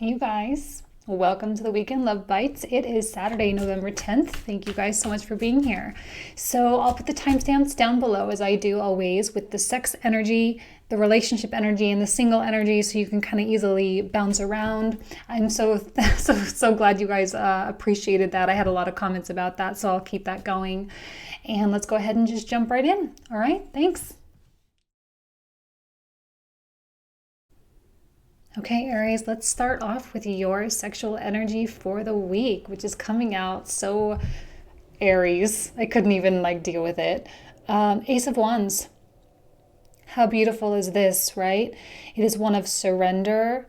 Hey, you guys. Welcome to the Weekend Love Bites. It is Saturday, November 10th. Thank you guys so much for being here. So I'll put the timestamps down below, as I do always, with the sex energy, the relationship energy, and the single energy, so you can kind of easily bounce around. I'm so glad you guys appreciated that. I had a lot of comments about that, so I'll keep that going. And let's go ahead and just jump right in. All right, thanks. Okay, Aries, let's start off with your sexual energy for the week, which is coming out so Aries. I couldn't even deal with it. Ace of Wands. How beautiful is this, right? It is one of surrender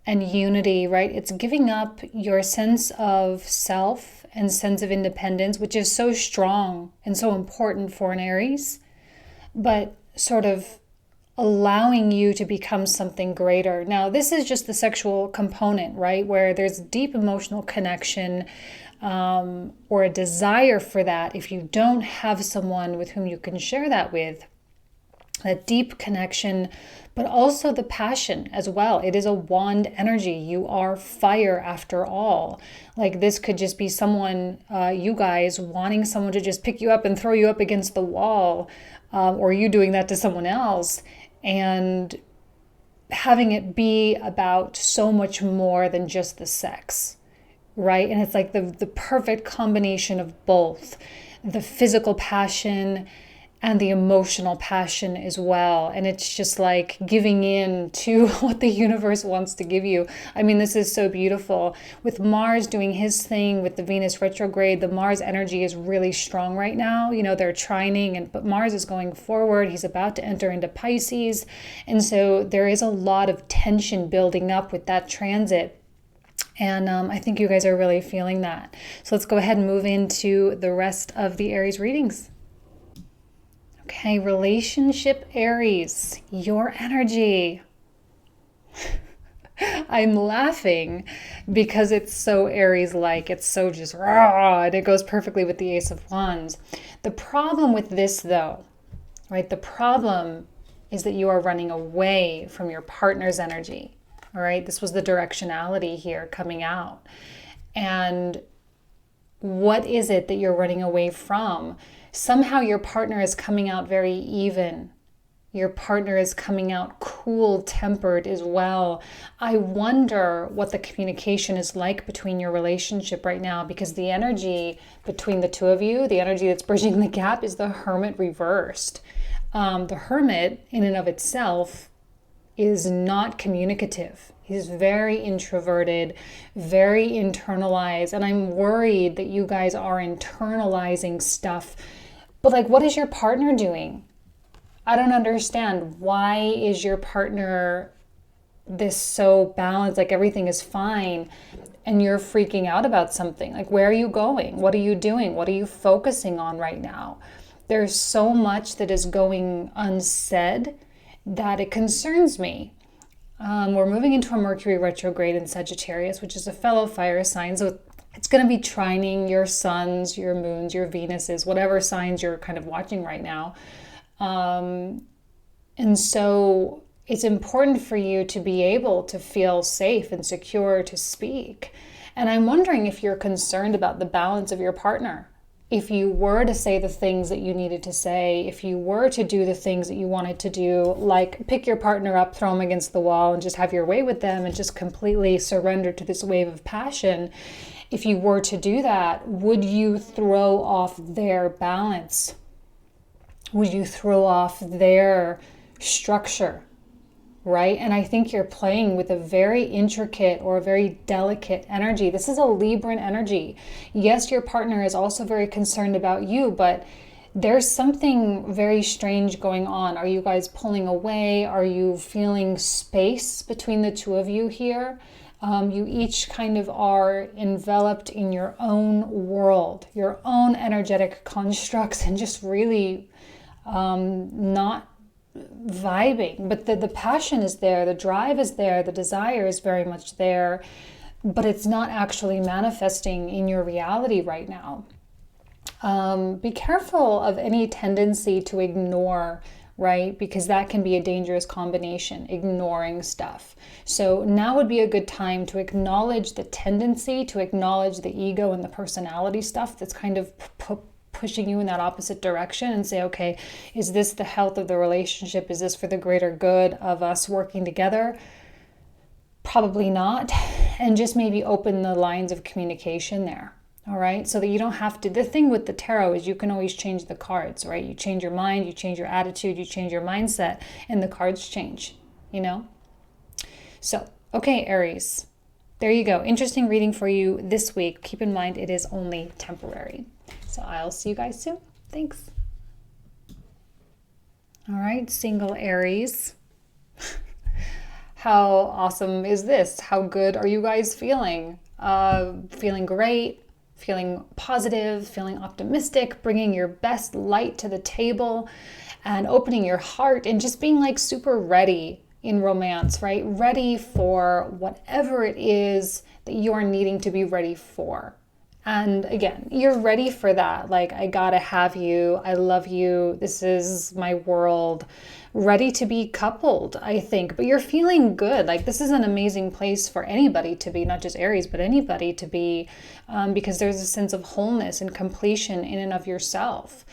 and unity, right? It's giving up your sense of self and sense of independence, which is so strong and so important for an Aries, but sort of allowing you to become something greater. Now, this is just the sexual component, right? Where there's deep emotional connection or a desire for that. If you don't have someone with whom you can share that with, that deep connection, but also the passion as well. It is a wand energy. You are fire after all. This could just be someone, you guys wanting someone to just pick you up and throw you up against the wall, or you doing that to someone else, and having it be about so much more than just the sex, right? And it's like the perfect combination of both, the physical passion and the emotional passion as well. And it's just like giving in to what the universe wants to give you. I mean, this is so beautiful. With Mars doing his thing with the Venus retrograde, the Mars energy is really strong right now. You know, they're trining, but Mars is going forward. He's about to enter into Pisces. And so there is a lot of tension building up with that transit. And I think you guys are really feeling that. So let's go ahead and move into the rest of the Aries readings. Okay, relationship Aries, your energy. I'm laughing because it's so Aries-like. It's so just raw, and it goes perfectly with the Ace of Wands. The problem with this, though, right? The problem is that you are running away from your partner's energy. All right, this was the directionality here coming out. And what is it that you're running away from? Somehow your partner is coming out very even. Your partner is coming out cool-tempered as well. I wonder what the communication is like between your relationship right now, because the energy between the two of you, the energy that's bridging the gap, is the Hermit reversed. The Hermit in and of itself is not communicative. He's very introverted, very internalized, and I'm worried that you guys are internalizing stuff. But what is your partner doing? I don't understand. Why is your partner this so balanced, everything is fine, and you're freaking out about something? Where are you going? What are you doing? What are you focusing on right now? There's so much that is going unsaid that it concerns me. We're moving into a Mercury retrograde in Sagittarius, which is a fellow fire sign. So it's going to be trining your suns, your moons, your Venuses, whatever signs you're kind of watching right now. And so it's important for you to be able to feel safe and secure to speak. And I'm wondering if you're concerned about the balance of your partner. If you were to say the things that you needed to say, if you were to do the things that you wanted to do, like pick your partner up, throw them against the wall, and just have your way with them and just completely surrender to this wave of passion, if you were to do that, would you throw off their balance? Would you throw off their structure? Right? And I think you're playing with a very intricate or a very delicate energy. This is a Libran energy. Yes, your partner is also very concerned about you, but there's something very strange going on. Are you guys pulling away? Are you feeling space between the two of you here? You each kind of are enveloped in your own world, your own energetic constructs, and just really not vibing. But the passion is there, the drive is there, the desire is very much there, but it's not actually manifesting in your reality right now. Be careful of any tendency to ignore right? Because that can be a dangerous combination, ignoring stuff. So now would be a good time to acknowledge the tendency, to acknowledge the ego and the personality stuff that's kind of pushing you in that opposite direction, and say, okay, is this the health of the relationship? Is this for the greater good of us working together? Probably not. And just maybe open the lines of communication there. All right. So that you don't have to, the thing with the tarot is you can always change the cards, right? You change your mind, you change your attitude, you change your mindset, and the cards change, you know? So, okay, Aries, there you go. Interesting reading for you this week. Keep in mind, it is only temporary. So I'll see you guys soon. Thanks. All right, single Aries. How awesome is this? How good are you guys feeling? Feeling great? Feeling positive, feeling optimistic, bringing your best light to the table and opening your heart and just being like super ready in romance, right? Ready for whatever it is that you're needing to be ready for. And again, you're ready for that. Like, I gotta have you. I love you. This is my world. Ready to be coupled, I think. But you're feeling good. Like, this is an amazing place for anybody to be, not just Aries, but anybody to be, because there's a sense of wholeness and completion in and of yourself.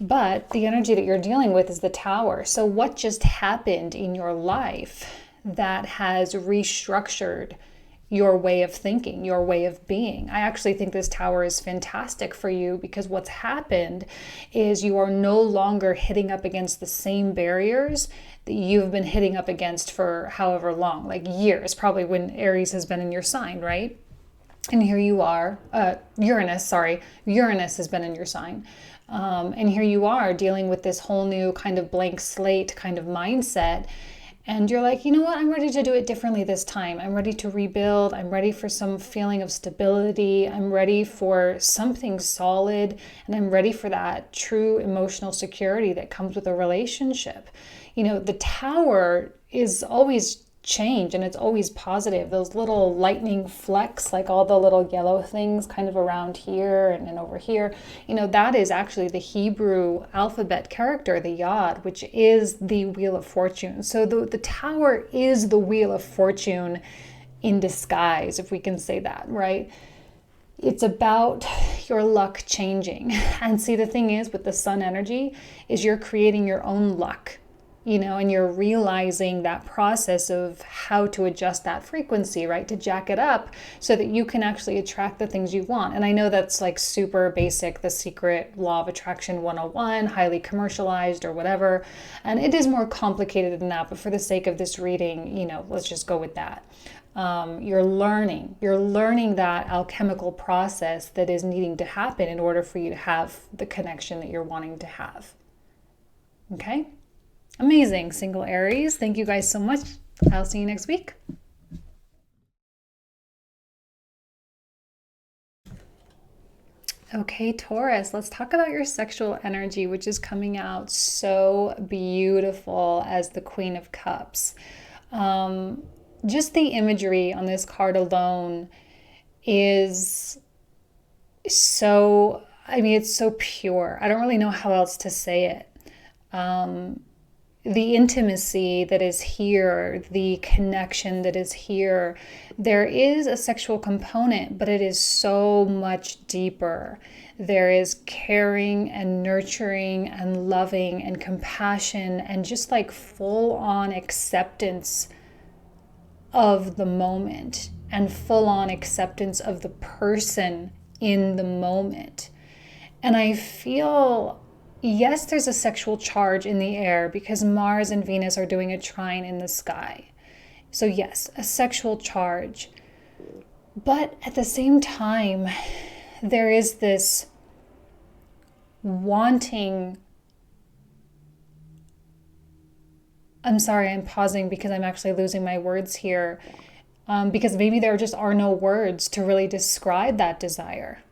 But the energy that you're dealing with is the Tower. So what just happened in your life that has restructured your way of thinking, your way of being? I actually think this Tower is fantastic for you, because what's happened is you are no longer hitting up against the same barriers that you've been hitting up against for however long, like years, probably when Aries has been in your sign, right? And here you are, Uranus has been in your sign. And here you are dealing with this whole new kind of blank slate kind of mindset. And you're like, you know what? I'm ready to do it differently this time. I'm ready to rebuild. I'm ready for some feeling of stability. I'm ready for something solid. And I'm ready for that true emotional security that comes with a relationship. You know, the Tower is always change, and it's always positive. Those little lightning flecks, like all the little yellow things kind of around here and then over here, you know, that is actually the Hebrew alphabet character, the Yod, which is the Wheel of Fortune. So the Tower is the Wheel of Fortune in disguise, if we can say that, right? It's about your luck changing. And see, the thing is with the Sun energy is you're creating your own luck, you know, and you're realizing that process of how to adjust that frequency, right? To jack it up so that you can actually attract the things you want. And I know that's like super basic, the secret law of attraction 101, highly commercialized or whatever. And it is more complicated than that, but for the sake of this reading, you know, let's just go with that. You're learning that alchemical process that is needing to happen in order for you to have the connection that you're wanting to have. Okay? Amazing, single Aries. Thank you guys so much. I'll see you next week. Okay, Taurus, let's talk about your sexual energy, which is coming out so beautiful as the Queen of Cups. Just the imagery on this card alone is so, I mean, it's so pure. I don't really know how else to say it. The intimacy that is here, the connection that is here, there is a sexual component, but it is so much deeper. There is caring and nurturing and loving and compassion and just like full on acceptance of the moment and full on acceptance of the person in the moment. And I feel, yes, there's a sexual charge in the air because Mars and Venus are doing a trine in the sky. So yes, a sexual charge. But at the same time, there is this wanting. I'm sorry, I'm pausing because I'm actually losing my words here. Because maybe there just are no words to really describe that desire.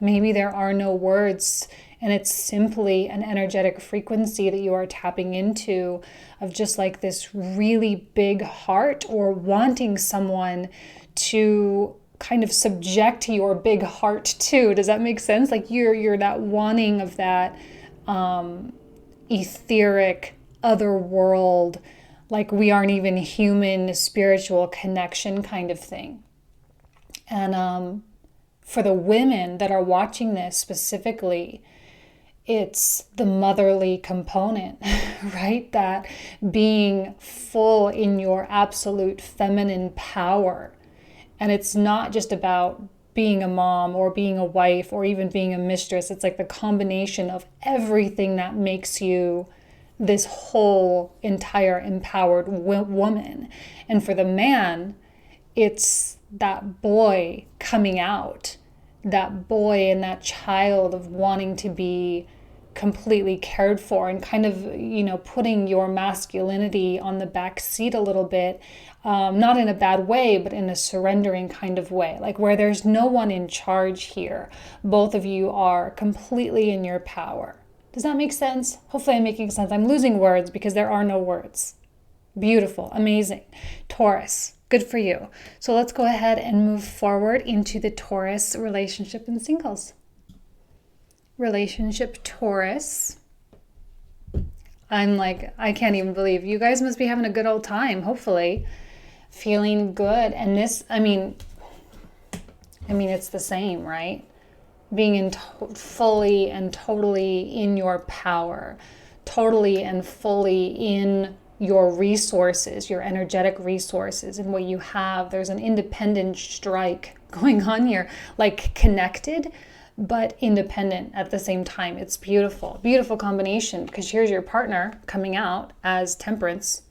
Maybe there are no words, and it's simply an energetic frequency that you are tapping into of just like this really big heart, or wanting someone to kind of subject your big heart to. Does that make sense? Like you're that wanting of that etheric other world, like we aren't even human, spiritual connection kind of thing. And for the women that are watching this specifically, it's the motherly component, right? That being full in your absolute feminine power. And it's not just about being a mom or being a wife or even being a mistress. It's like the combination of everything that makes you this whole, entire, empowered woman. And for the man, it's that boy coming out, that boy and that child of wanting to be completely cared for and kind of, putting your masculinity on the back seat a little bit, not in a bad way, but in a surrendering kind of way, like where there's no one in charge here. Both of you are completely in your power. Does that make sense? Hopefully I'm making sense. I'm losing words because there are no words. Beautiful, amazing. Taurus, good for you. So let's go ahead and move forward into the Taurus relationship and singles. Relationship Taurus. I'm like, I can't even believe you guys must be having a good old time, hopefully. Feeling good. And this, I mean, it's the same, right? Being fully and totally in your power, totally and fully in your resources, your energetic resources and what you have. There's an independent strike going on here, like connected, but independent at the same time. It's beautiful, beautiful combination, because here's your partner coming out as Temperance.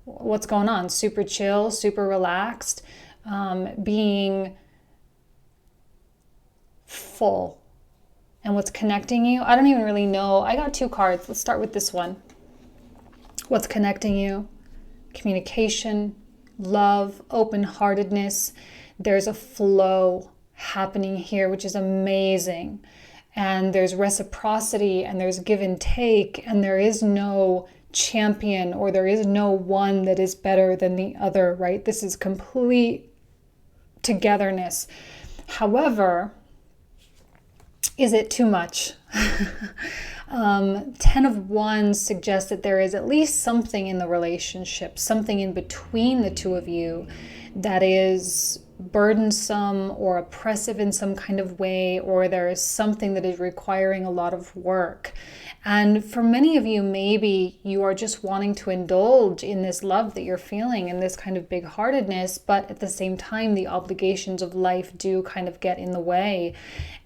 What's going on? Super chill, super relaxed, being full. And what's connecting you? I don't even really know. I got 2 cards. Let's start with this one. What's connecting you? Communication, love, open-heartedness. There's a flow happening here, which is amazing. And there's reciprocity, and there's give and take, and there is no champion, or there is no one that is better than the other, right? This is complete togetherness. However, is it too much? 10 of Wands suggests that there is at least something in the relationship, something in between the two of you that is burdensome or oppressive in some kind of way, or there is something that is requiring a lot of work. And for many of you, maybe you are just wanting to indulge in this love that you're feeling and this kind of big-heartedness, but at the same time, the obligations of life do kind of get in the way.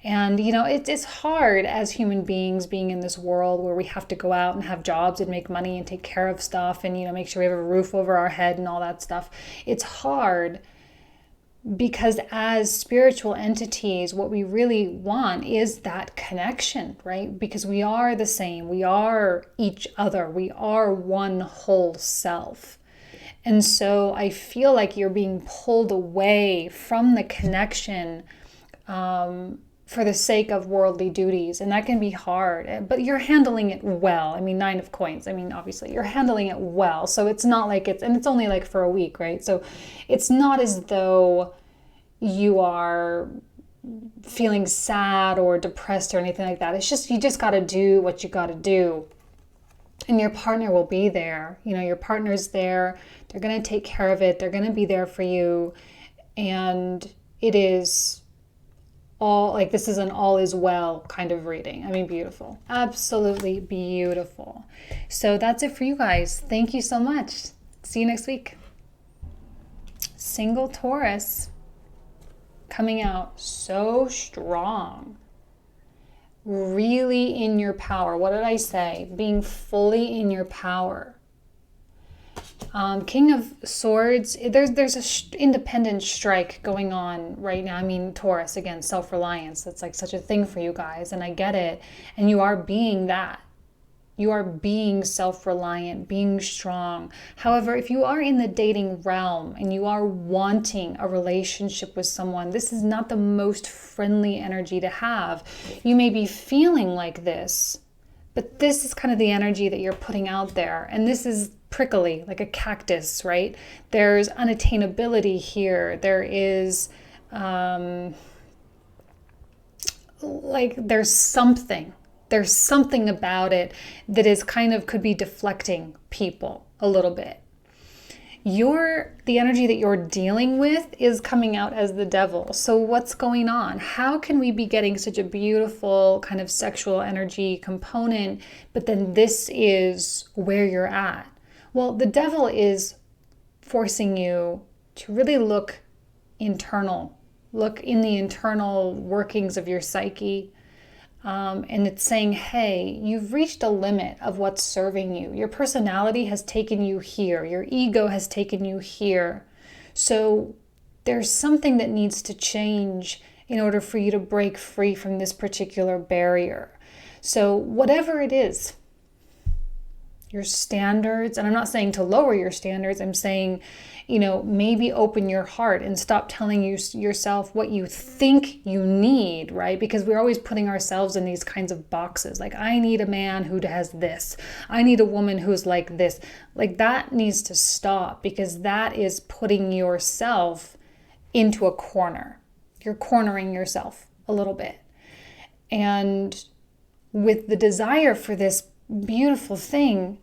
And, it's hard as human beings being in this world where we have to go out and have jobs and make money and take care of stuff and, make sure we have a roof over our head and all that stuff. It's hard. Because as spiritual entities, what we really want is that connection, right? Because we are the same. We are each other. We are one whole self. And so I feel like you're being pulled away from the connection for the sake of worldly duties. And that can be hard, but you're handling it well. 9 of coins. Obviously you're handling it well. So it's not like and it's only like for a week, right? So it's not as though you are feeling sad or depressed or anything like that. It's just, you just got to do what you got to do. And your partner will be there. Your partner's there. They're going to take care of it. They're going to be there for you. And it is all like, this is an all is well kind of reading. Beautiful. Absolutely beautiful. So that's it for you guys. Thank you so much. See you next week. Single Taurus coming out so strong. Really in your power. What did I say? Being fully in your power. King of Swords, there's a independent strike going on right now. Taurus, again, self-reliance. That's like such a thing for you guys, and I get it. And you are being that. You are being self-reliant, being strong. However, if you are in the dating realm and you are wanting a relationship with someone, this is not the most friendly energy to have. You may be feeling like this, but this is kind of the energy that you're putting out there. And this is prickly, like a cactus, right? There's unattainability here. There is, there's something about it that is kind of could be deflecting people a little bit. The energy that you're dealing with is coming out as the devil. So what's going on? How can we be getting such a beautiful kind of sexual energy component, but then this is where you're at? Well, the devil is forcing you to really look internal, look in the internal workings of your psyche. And it's saying, hey, you've reached a limit of what's serving you. Your personality has taken you here. Your ego has taken you here. So there's something that needs to change in order for you to break free from this particular barrier. So whatever it is, your standards, and I'm not saying to lower your standards, I'm saying, maybe open your heart and stop telling yourself what you think you need, right? Because we're always putting ourselves in these kinds of boxes. Like, I need a man who has this. I need a woman who's like this. Like, that needs to stop, because that is putting yourself into a corner. You're cornering yourself a little bit. And with the desire for this beautiful thing,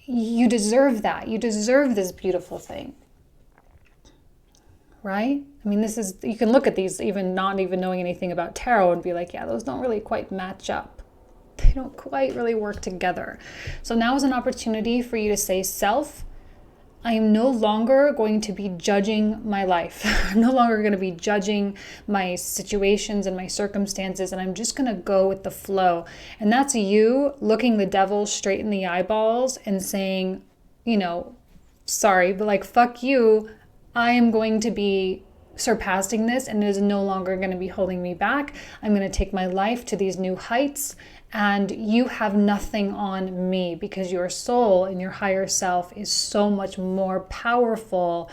you deserve that. You deserve this beautiful thing, right? I mean, you can look at these even not even knowing anything about tarot and be like, yeah, those don't really quite match up. They don't quite really work together. So now is an opportunity for you to say, self, I am no longer going to be judging my life. I'm no longer going to be judging my situations and my circumstances, and I'm just going to go with the flow. And that's you looking the devil straight in the eyeballs and saying, sorry, but like, fuck you. I am going to be surpassing this, and it is no longer going to be holding me back. I'm going to take my life to these new heights. And you have nothing on me, because your soul and your higher self is so much more powerful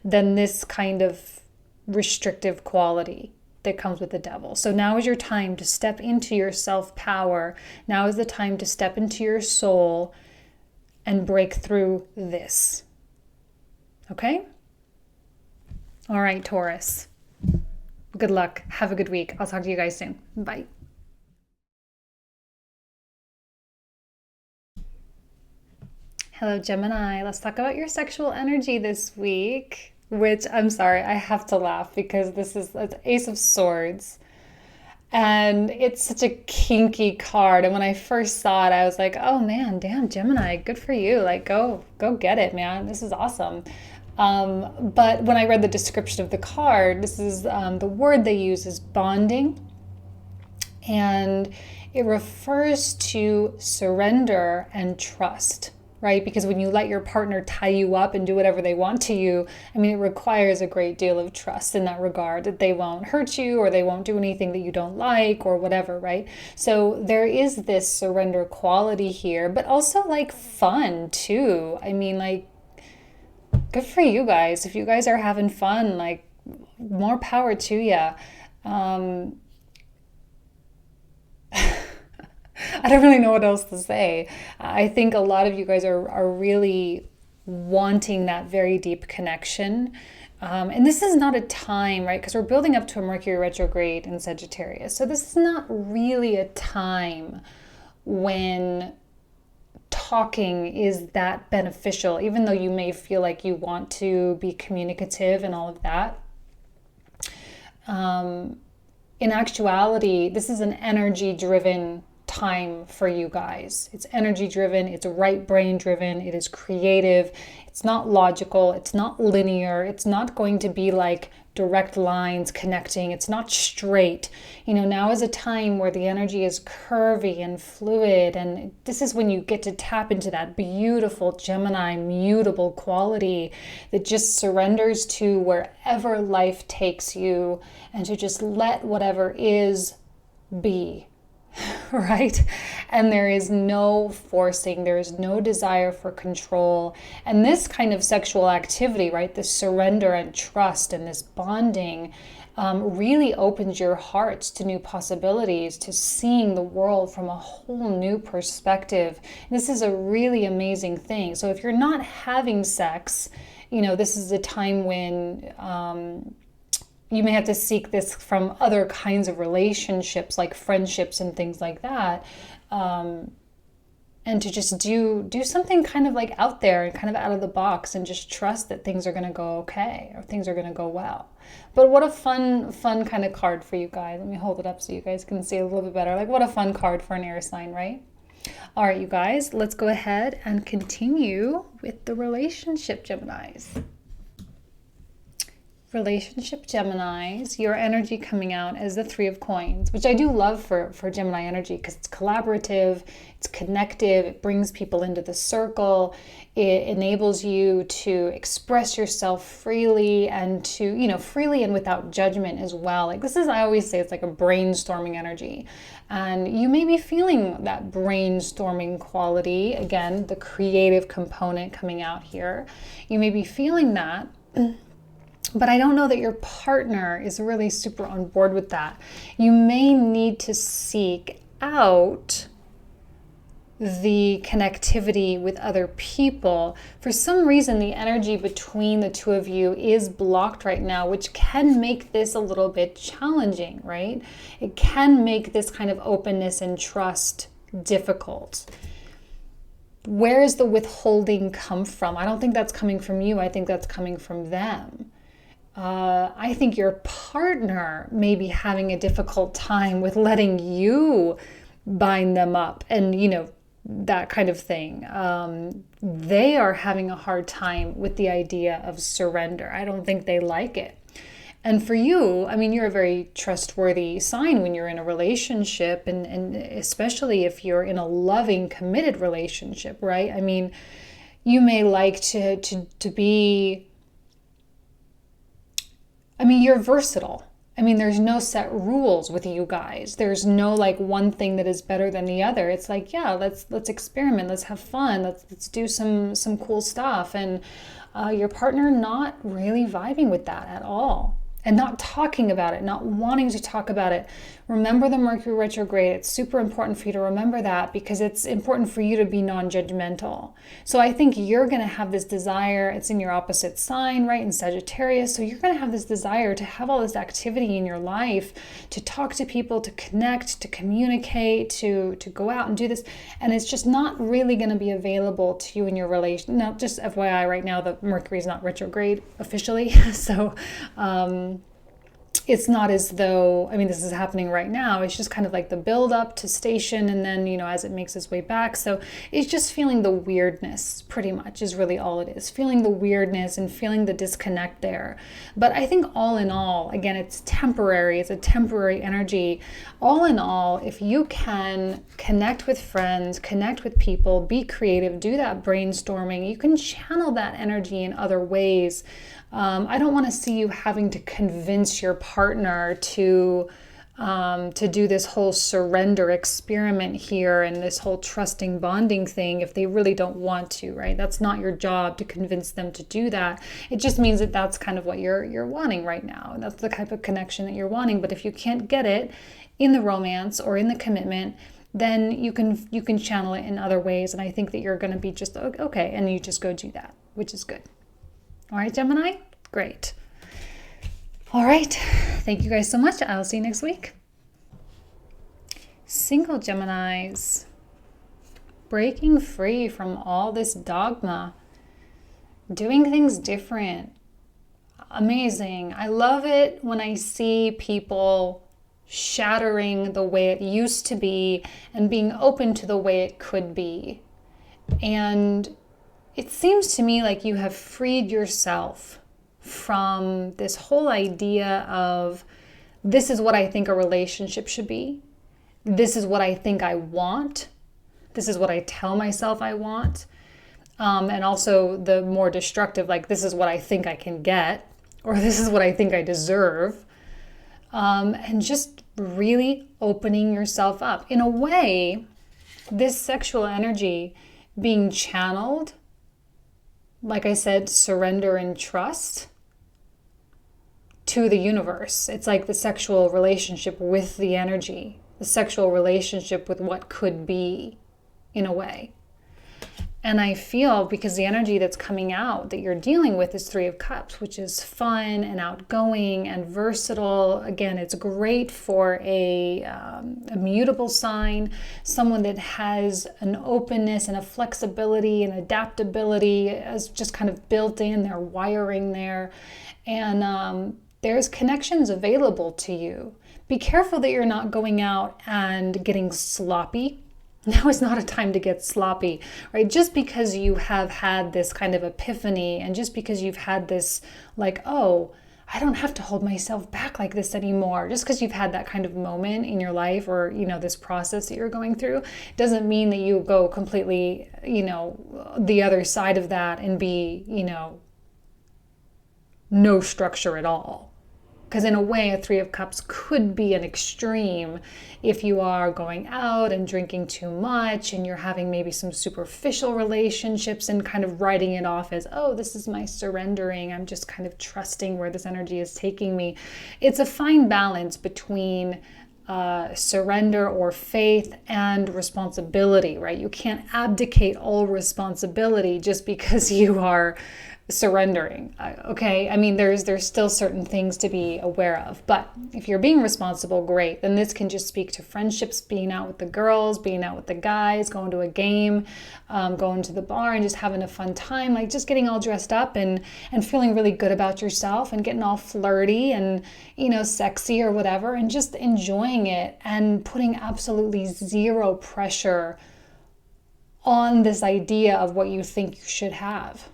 than this kind of restrictive quality that comes with the devil. So now is your time to step into your self-power. Now is the time to step into your soul and break through this. Okay? All right, Taurus. Good luck. Have a good week. I'll talk to you guys soon. Bye. Hello, Gemini. Let's talk about your sexual energy this week, which, I'm sorry, I have to laugh because it's Ace of Swords. And it's such a kinky card. And when I first saw it, I was like, oh man, damn, Gemini, good for you. Like, go get it, man. This is awesome. But when I read the description of the card, this is the word they use is bonding. And it refers to surrender and trust. Right? Because when you let your partner tie you up and do whatever they want to you, I mean, it requires a great deal of trust in that regard, that they won't hurt you or they won't do anything that you don't like or whatever, right? So there is this surrender quality here, but also like fun too. I mean, like, good for you guys. If you guys are having fun, like, more power to you. I don't really know what else to say. I think a lot of you guys are really wanting that very deep connection. And this is not a time, right? Because we're building up to a Mercury retrograde in Sagittarius. So this is not really a time when talking is that beneficial, even though you may feel like you want to be communicative and all of that. In actuality, this is an energy-driven time for you guys. It's energy driven, it's right brain driven, it is creative, it's not logical, it's not linear, it's not going to be like direct lines connecting, it's not straight. Now is a time where the energy is curvy and fluid, and this is when you get to tap into that beautiful Gemini mutable quality that just surrenders to wherever life takes you and to just let whatever is be. Right? And there is no forcing, there is no desire for control. And this kind of sexual activity, right, this surrender and trust and this bonding really opens your hearts to new possibilities, to seeing the world from a whole new perspective. This is a really amazing thing. So if you're not having sex, this is a time when you may have to seek this from other kinds of relationships, like friendships and things like that. and to just do something kind of like out there and kind of out of the box, and just trust that things are going to go okay, or things are going to go well. But what a fun kind of card for you guys. Let me hold it up so you guys can see a little bit better. Like, what a fun card for an air sign, right? All right, you guys, let's go ahead and continue with the relationship Geminis. Relationship Geminis, your energy coming out as the Three of Coins, which I do love for Gemini energy, because it's collaborative, it's connective, it brings people into the circle, it enables you to express yourself freely, and to, you know, freely and without judgment as well. Like, this is, I always say, it's like a brainstorming energy, and you may be feeling that brainstorming quality, again, the creative component coming out here. You may be feeling that. But I don't know that your partner is really super on board with that. You may need to seek out the connectivity with other people. For some reason, the energy between the two of you is blocked right now, which can make this a little bit challenging, right? It can make this kind of openness and trust difficult. Where does the withholding come from? I don't think that's coming from you. I think that's coming from them. I think your partner may be having a difficult time with letting you bind them up, and, you know, that kind of thing. They are having a hard time with the idea of surrender. I don't think they like it. And for you, I mean, you're a very trustworthy sign when you're in a relationship, and especially if you're in a loving, committed relationship, right? I mean, you may like to be... I mean, you're versatile. I mean, there's no set rules with you guys. There's no like one thing that is better than the other. It's like, yeah, let's experiment. Let's have fun. Let's do some cool stuff. And your partner not really vibing with that at all, and not talking about it, not wanting to talk about it. Remember the Mercury retrograde. It's super important for you to remember that, because it's important for you to be non-judgmental. So I think you're going to have this desire. It's in your opposite sign, right? In Sagittarius. So you're going to have this desire to have all this activity in your life, to talk to people, to connect, to communicate, to go out and do this. And it's just not really going to be available to you in your relation. Now, just FYI, right now, the Mercury is not retrograde officially. So, it's not as though, I mean, this is happening right now. It's just kind of like the build up to station, and then, you know, as it makes its way back. So it's just feeling the weirdness, pretty much, is really all it is. Feeling the weirdness and feeling the disconnect there. But I think all in all, again, it's temporary. It's a temporary energy. All in all, if you can connect with friends, connect with people, be creative, do that brainstorming, you can channel that energy in other ways. I don't want to see you having to convince your partner to do this whole surrender experiment here, and this whole trusting bonding thing if they really don't want to, right? That's not your job to convince them to do that. It just means that that's kind of what you're wanting right now, and that's the type of connection that you're wanting. But if you can't get it in the romance or in the commitment, then you can channel it in other ways. And I think that you're going to be just okay, and you just go do that, which is good. All right, Gemini? Great. All right. Thank you guys so much. I'll see you next week. Single Geminis. Breaking free from all this dogma. Doing things different. Amazing. I love it when I see people shattering the way it used to be and being open to the way it could be. And it seems to me like you have freed yourself from this whole idea of, this is what I think a relationship should be. This is what I think I want. This is what I tell myself I want. And also the more destructive, like, this is what I think I can get, or this is what I think I deserve. And just really opening yourself up. In a way, this sexual energy being channeled, like I said, surrender and trust to the universe. It's like the sexual relationship with the energy, the sexual relationship with what could be, in a way. And I feel, because the energy that's coming out that you're dealing with is Three of Cups, which is fun and outgoing and versatile. Again, it's great for a mutable sign, someone that has an openness and a flexibility and adaptability as just kind of built in, their wiring there. And there's connections available to you. Be careful that you're not going out and getting sloppy. Now is not a time to get sloppy, right? Just because you have had this kind of epiphany, and just because you've had this like, oh, I don't have to hold myself back like this anymore. Just because you've had that kind of moment in your life, or, this process that you're going through, doesn't mean that you go completely, the other side of that and be, no structure at all. Because in a way, a Three of Cups could be an extreme if you are going out and drinking too much, and you're having maybe some superficial relationships and kind of writing it off as, oh, this is my surrendering. I'm just kind of trusting where this energy is taking me. It's a fine balance between surrender or faith and responsibility, right? You can't abdicate all responsibility just because you are surrendering. Okay, I mean, there's still certain things to be aware of, but if you're being responsible, great. Then this can just speak to friendships, being out with the girls, being out with the guys, going to a game, going to the bar and just having a fun time, like just getting all dressed up and feeling really good about yourself and getting all flirty and sexy or whatever, and just enjoying it and putting absolutely zero pressure on this idea of what you think you should have.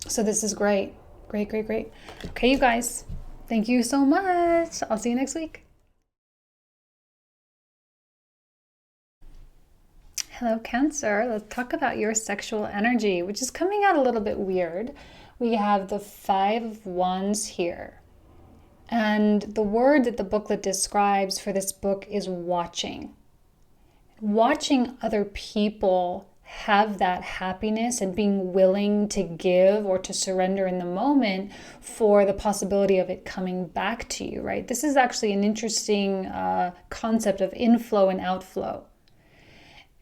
So this is great. Great. Okay, you guys, thank you so much. I'll see you next week. Hello, Cancer. Let's talk about your sexual energy, which is coming out a little bit weird. We have the Five of Wands here. And the word that the booklet describes for this book is watching. Watching other people have that happiness and being willing to give or to surrender in the moment for the possibility of it coming back to you, right? This is actually an interesting concept of inflow and outflow.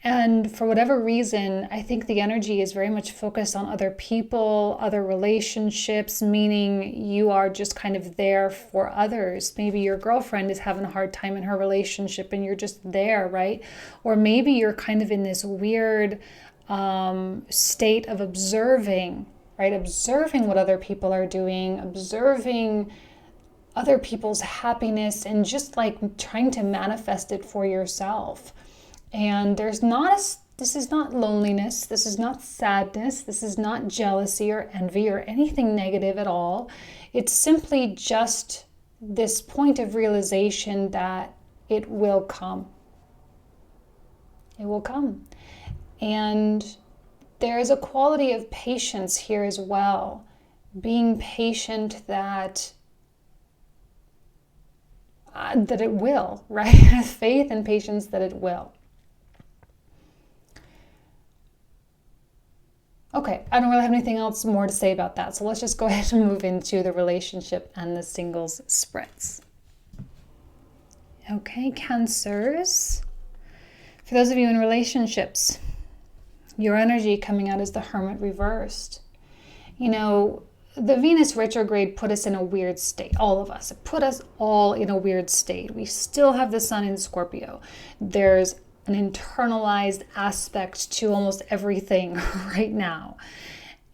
And for whatever reason, I think the energy is very much focused on other people, other relationships, meaning you are just kind of there for others. Maybe your girlfriend is having a hard time in her relationship and you're just there, right? Or maybe you're kind of in this weird state of observing, right? Observing what other people are doing, observing other people's happiness, and just like trying to manifest it for yourself. And this is not loneliness, this is not sadness, this is not jealousy or envy or anything negative at all. It's simply just this point of realization that it will come. It will come. And there's a quality of patience here as well. Being patient that it will, right? Faith and patience that it will. Okay, I don't really have anything else more to say about that. So let's just go ahead and move into the relationship and the singles spreads. Okay, Cancers. For those of you in relationships, your energy coming out is the Hermit reversed. The Venus retrograde put us in a weird state, all of us. It put us all in a weird state. We still have the sun in Scorpio. There's an internalized aspect to almost everything right now.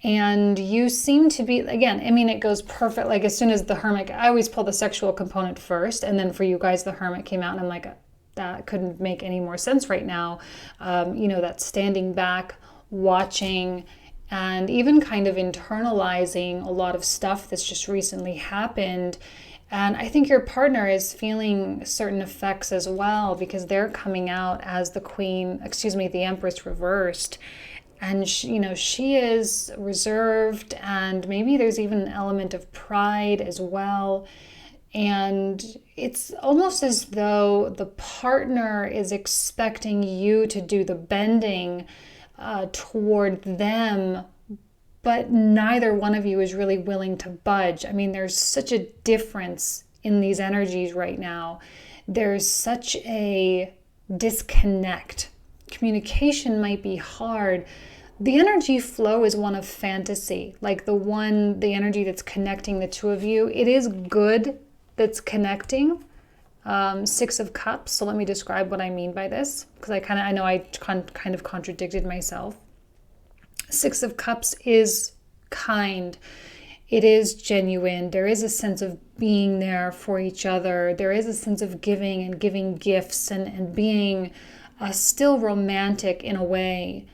And you seem to be, again, I mean, it goes perfect. Like as soon as the Hermit, I always pull the sexual component first. And then for you guys, the Hermit came out and I'm like, that couldn't make any more sense right now. That standing back, watching, and even kind of internalizing a lot of stuff that's just recently happened. And I think your partner is feeling certain effects as well, because they're coming out as the Empress reversed. And she is reserved, and maybe there's even an element of pride as well. And it's almost as though the partner is expecting you to do the bending toward them, but neither one of you is really willing to budge. I mean, there's such a difference in these energies right now. There's such a disconnect. Communication might be hard. The energy flow is one of fantasy, like the energy that's connecting the two of you. It is good that's connecting. Six of Cups. So let me describe what I mean by this, because I know I kind of contradicted myself. Six of Cups is kind. It is genuine. There is a sense of being there for each other. There is a sense of giving and giving gifts and being still romantic in a way.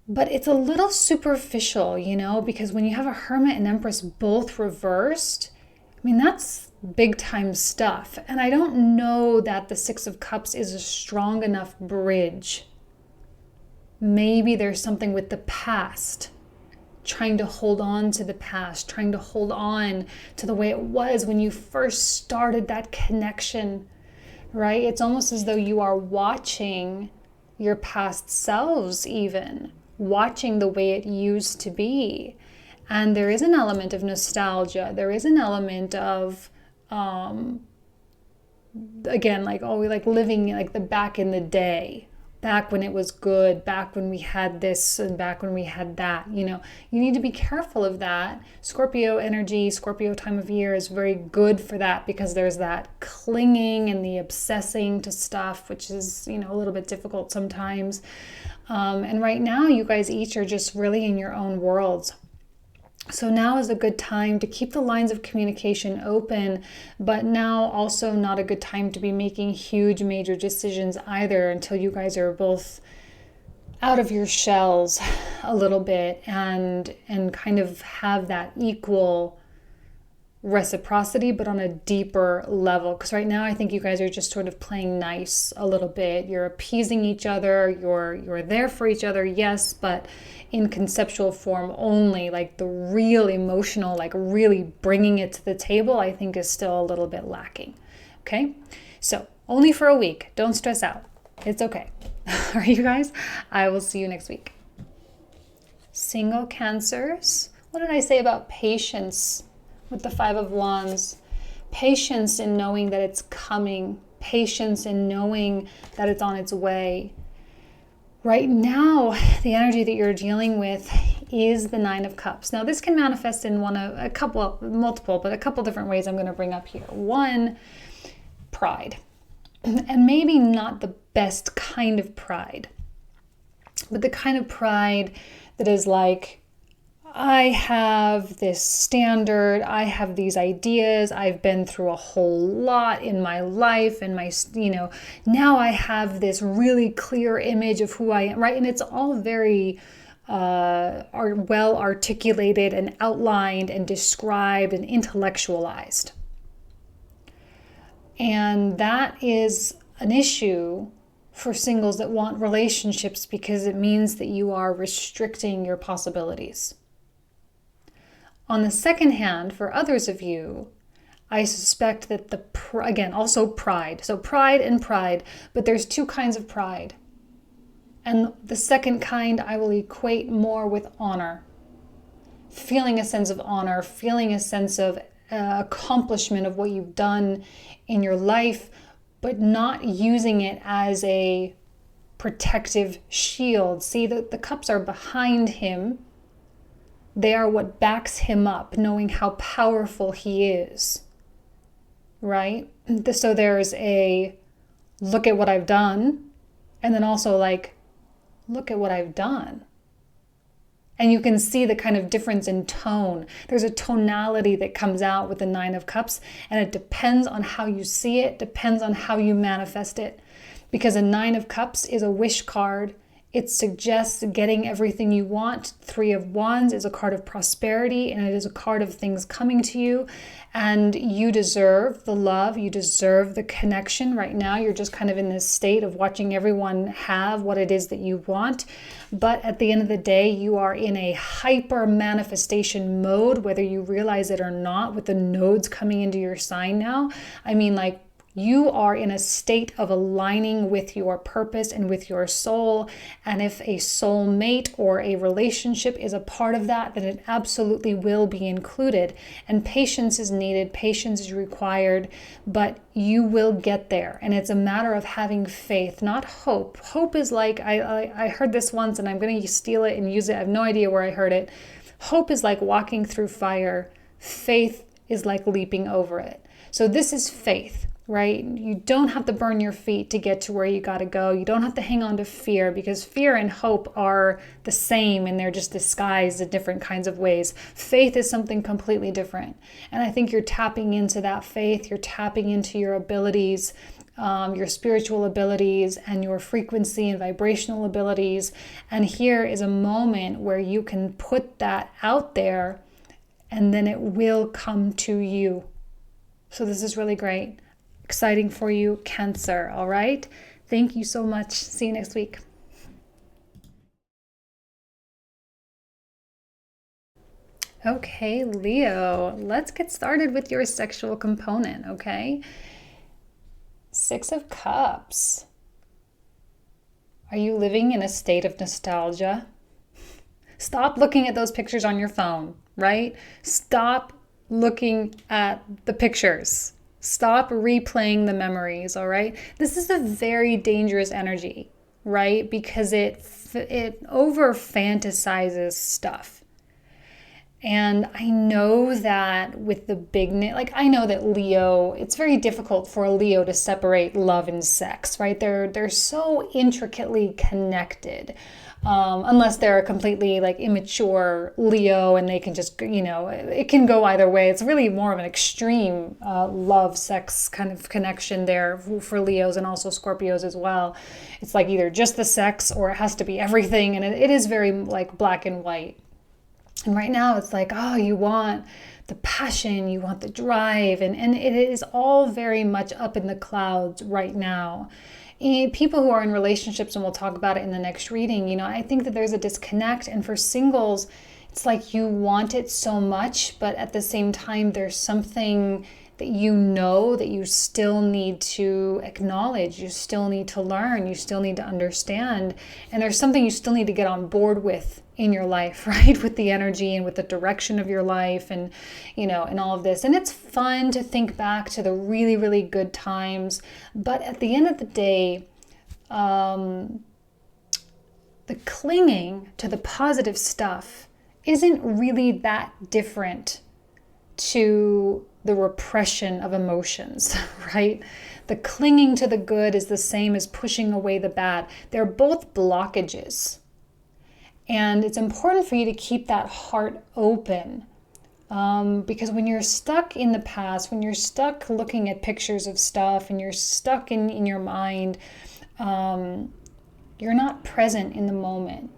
But it's a little superficial, because when you have a Hermit and Empress both reversed, I mean, that's big time stuff. And I don't know that the Six of Cups is a strong enough bridge. Maybe there's something with the past, trying to hold on to the past, trying to hold on to the way it was when you first started that connection, right? It's almost as though you are watching your past selves, even watching the way it used to be. And there is an element of nostalgia. There is an element of, again, like living like the back in the day, back when it was good, back when we had this and back when we had that. You need to be careful of that. Scorpio energy, Scorpio time of year is very good for that, because there's that clinging and the obsessing to stuff, which is, a little bit difficult sometimes. And right now, you guys each are just really in your own worlds. So now is a good time to keep the lines of communication open, but now also not a good time to be making huge major decisions either, until you guys are both out of your shells a little bit and kind of have that equal reciprocity, but on a deeper level. Because right now I think you guys are just sort of playing nice a little bit. You're appeasing each other. You're there for each other, yes, but in conceptual form only. Like the real emotional, like really bringing it to the table, I think is still a little bit lacking. Okay, so only for a week. Don't stress out. It's okay. All right, you guys, I will see you next week. Single Cancers. What did I say about patience with the Five of Wands? Patience in knowing that it's coming. Patience in knowing that it's on its way. Right now, the energy that you're dealing with is the Nine of Cups. Now, this can manifest in multiple different ways I'm going to bring up here. One, pride. And maybe not the best kind of pride, but the kind of pride that is like, I have this standard, I have these ideas, I've been through a whole lot in my life, and now I have this really clear image of who I am, right? And it's all very well articulated and outlined and described and intellectualized. And that is an issue for singles that want relationships, because it means that you are restricting your possibilities. On the second hand, for others of you, I suspect that again, also pride. So pride and pride, but there's two kinds of pride. And the second kind I will equate more with honor. Feeling a sense of honor, feeling a sense of accomplishment of what you've done in your life, but not using it as a protective shield. See, the cups are behind him. They are what backs him up, knowing how powerful he is, right? So there's a look at what I've done, and then also like, look at what I've done. And you can see the kind of difference in tone. There's a tonality that comes out with the Nine of Cups, and it depends on how you see it, depends on how you manifest it. Because a Nine of Cups is a wish card. It suggests getting everything you want. Three of Wands is a card of prosperity, and it is a card of things coming to you. And you deserve the love. You deserve the connection. Right now, you're just kind of in this state of watching everyone have what it is that you want. But at the end of the day, you are in a hyper manifestation mode, whether you realize it or not, with the nodes coming into your sign now. I mean, like, You are in a state of aligning with your purpose and with your soul. And if a soulmate or a relationship is a part of that, then it absolutely will be included. And patience is needed, patience is required, but you will get there. And it's a matter of having faith, not hope. Hope is like, I heard this once and I'm going to steal it and use it. I have no idea where I heard it. Hope is like walking through fire. Faith is like leaping over it. So this is faith. Right? You don't have to burn your feet to get to where you got to go. You don't have to hang on to fear, because fear and hope are the same and they're just disguised in different kinds of ways. Faith is something completely different. And I think you're tapping into that faith. You're tapping into your abilities, your spiritual abilities and your frequency and vibrational abilities. And here is a moment where you can put that out there and then it will come to you. So this is really great. Exciting for you, Cancer. All right. Thank you so much. See you next week. Okay, Leo, let's get started with your sexual component. Okay. 6 of Cups. Are you living in a state of nostalgia? Stop looking at those pictures on your phone, right? Stop looking at the pictures. Stop replaying the memories, all right? This is a very dangerous energy, right? Because it over fantasizes stuff. And I know that with the bigness, I know that Leo, it's very difficult for a Leo to separate love and sex, right? They're so intricately connected. Unless they're a completely immature Leo and they can just, it can go either way. It's really more of an extreme love, sex kind of connection there for Leos and also Scorpios as well. It's either just the sex or it has to be everything. And it is very black and white. And right now it's you want the passion, you want the drive, and it is all very much up in the clouds right now. People who are in relationships, and we'll talk about it in the next reading, I think that there's a disconnect. And for singles, it's you want it so much, but at the same time, there's something that that you still need to acknowledge, you still need to learn, you still need to understand. And there's something you still need to get on board with in your life, right? With the energy and with the direction of your life and, and all of this. And it's fun to think back to the really, really good times. But at the end of the day, the clinging to the positive stuff isn't really that different to the repression of emotions, right? The clinging to the good is the same as pushing away the bad. They're both blockages. And it's important for you to keep that heart open, because when you're stuck in the past, when you're stuck looking at pictures of stuff and you're stuck in your mind, you're not present in the moment.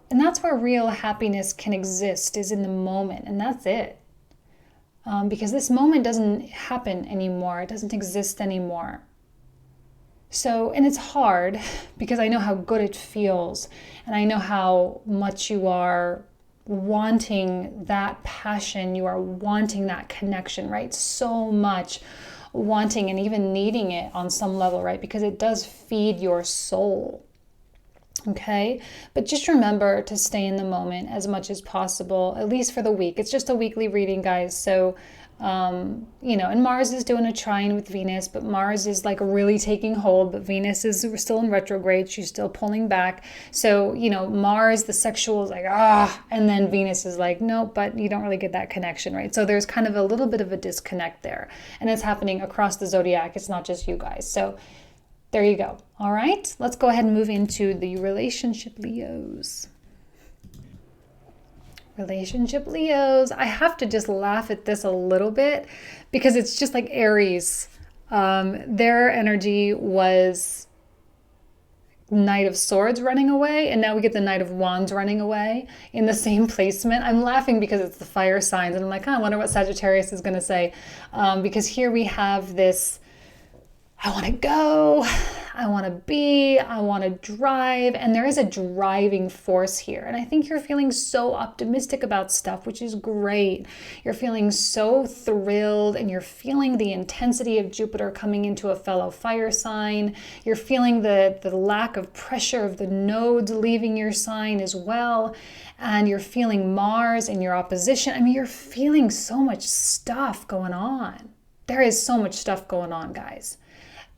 And that's where real happiness can exist, is in the moment. And that's it. Because this moment doesn't happen anymore. It doesn't exist anymore. So, and it's hard because I know how good it feels and I know how much you are wanting that passion, you are wanting that connection, right? So much wanting and even needing it on some level, right? Because it does feed your soul. Okay, but just remember to stay in the moment as much as possible, at least for the week. It's just a weekly reading, guys. So, and Mars is doing a trine with Venus, but Mars is really taking hold, but Venus is still in retrograde. She's still pulling back. So, Mars, the sexual is and then Venus is no, but you don't really get that connection, right? So there's kind of a little bit of a disconnect there, and it's happening across the zodiac. It's not just you guys. So there you go. All right, let's go ahead and move into the relationship Leos. Relationship Leos. I have to just laugh at this a little bit because it's just like Aries. Their energy was Knight of Swords running away, and now we get the Knight of Wands running away in the same placement. I'm laughing because it's the fire signs, and I'm I wonder what Sagittarius is going to say, because here we have this, I want to go, I want to be, I want to drive, and there is a driving force here. And I think you're feeling so optimistic about stuff, which is great. You're feeling so thrilled, and you're feeling the intensity of Jupiter coming into a fellow fire sign. You're feeling the lack of pressure of the nodes leaving your sign as well. And you're feeling Mars in your opposition. I mean, you're feeling so much stuff going on. There is so much stuff going on, guys.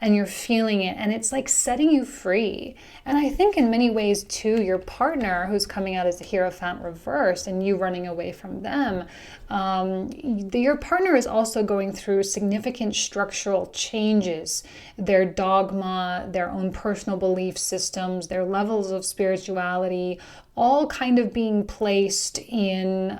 And you're feeling it, and it's like setting you free. And I think in many ways too, your partner who's coming out as the Hierophant reversed and you running away from them, your partner is also going through significant structural changes. Their dogma, their own personal belief systems, their levels of spirituality, all kind of being placed in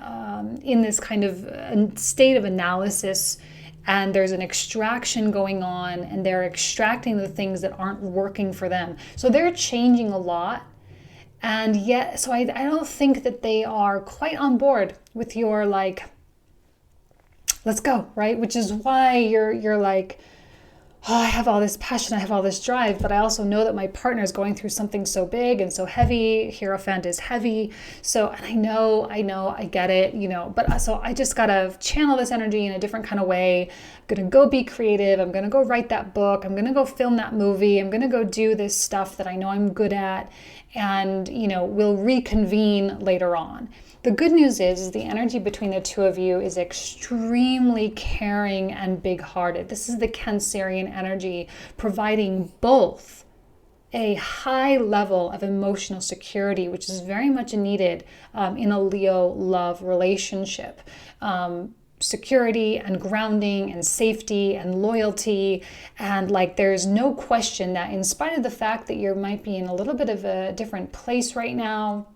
this kind of state of analysis. And there's an extraction going on, and they're extracting the things that aren't working for them. So they're changing a lot. And yet, so I don't think that they are quite on board with your like, let's go, right? Which is why you're like, oh, I have all this passion, I have all this drive, but I also know that my partner is going through something so big and so heavy. Hierophant is heavy. So, and I know, I get it, but so I just got to channel this energy in a different kind of way. I'm going to go be creative. I'm going to go write that book. I'm going to go film that movie. I'm going to go do this stuff that I know I'm good at. And, we'll reconvene later on. The good news is the energy between the two of you is extremely caring and big-hearted. This is the Cancerian energy, providing both a high level of emotional security, which is very much needed in a Leo love relationship. Security and grounding and safety and loyalty, and like there's no question that in spite of the fact that you might be in a little bit of a different place right now,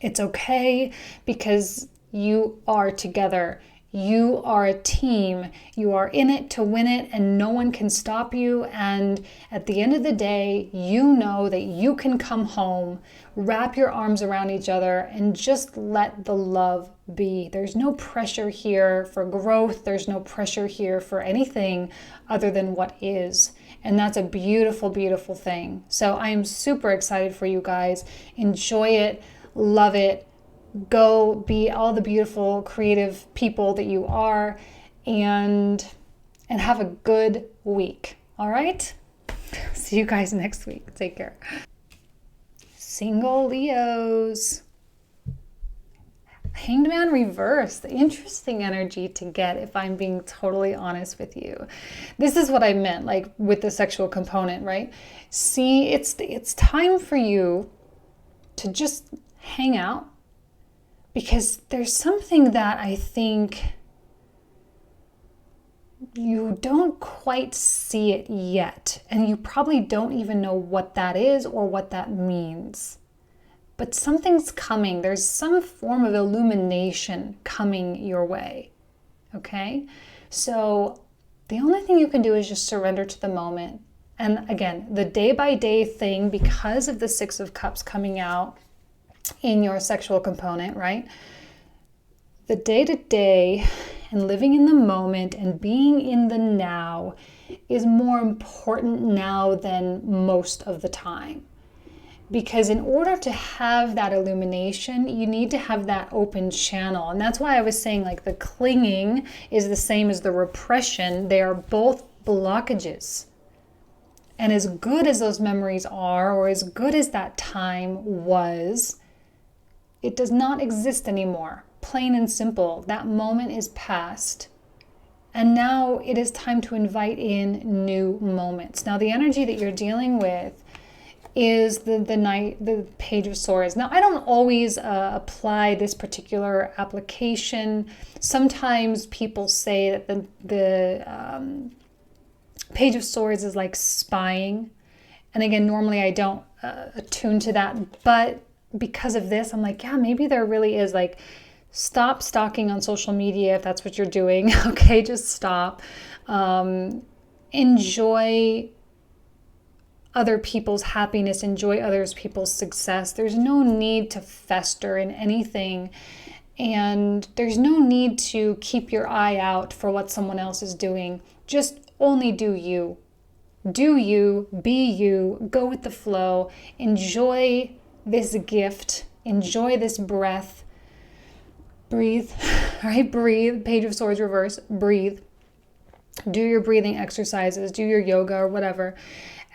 it's okay, because you are together. You are a team. You are in it to win it, and no one can stop you. And at the end of the day, you know that you can come home, wrap your arms around each other, and just let the love be. There's no pressure here for growth. There's no pressure here for anything other than what is. And that's a beautiful, beautiful thing. So I am super excited for you guys. Enjoy it. Love it. Go be all the beautiful, creative people that you are, and have a good week. All right? See you guys next week. Take care. Single Leos. Hanged Man reversed. Interesting energy to get, if I'm being totally honest with you. This is what I meant, like with the sexual component, right? See, it's time for you to just hang out, because there's something that I think you don't quite see it yet, and you probably don't even know what that is or what that means. But something's coming. There's some form of illumination coming your way, okay? So the only thing you can do is just surrender to the moment. And again, the day-by-day thing, because of the Six of Cups coming out in your sexual component, right? The day-to-day and living in the moment and being in the now is more important now than most of the time. Because in order to have that illumination, you need to have that open channel. And that's why I was saying, like, the clinging is the same as the repression. They are both blockages. And as good as those memories are, or as good as that time was, it does not exist anymore. Plain and simple. That moment is past. And now it is time to invite in new moments. Now, the energy that you're dealing with is the Page of Swords. Now, I don't always apply this particular application. Sometimes people say that the Page of Swords is like spying. And again, normally I don't attune to that. But because of this, I'm like, yeah, maybe there really is. Like, stop stalking on social media if that's what you're doing. Okay, just stop. Enjoy other people's happiness, enjoy other people's success. There's no need to fester in anything, and there's no need to keep your eye out for what someone else is doing. Just only do you. Do you, be you, go with the flow, enjoy this gift, enjoy this breath, breathe, right? Breathe, Page of Swords reverse, breathe. Do your breathing exercises, do your yoga or whatever,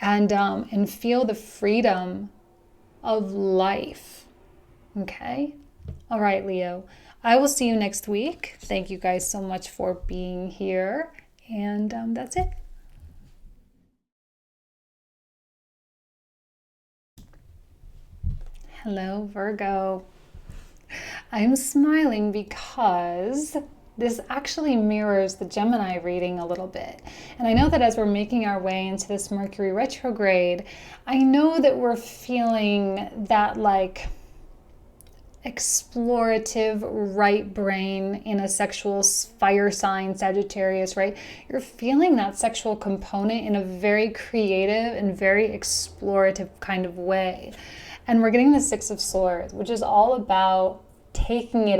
and feel the freedom of life, okay? All right, Leo, I will see you next week. Thank you guys so much for being here, and that's it. Hello, Virgo. I'm smiling because this actually mirrors the Gemini reading a little bit. And I know that as we're making our way into this Mercury retrograde, I know that we're feeling that like explorative right brain in a sexual fire sign, Sagittarius, right? You're feeling that sexual component in a very creative and very explorative kind of way. And we're getting the Six of Swords, which is all about taking it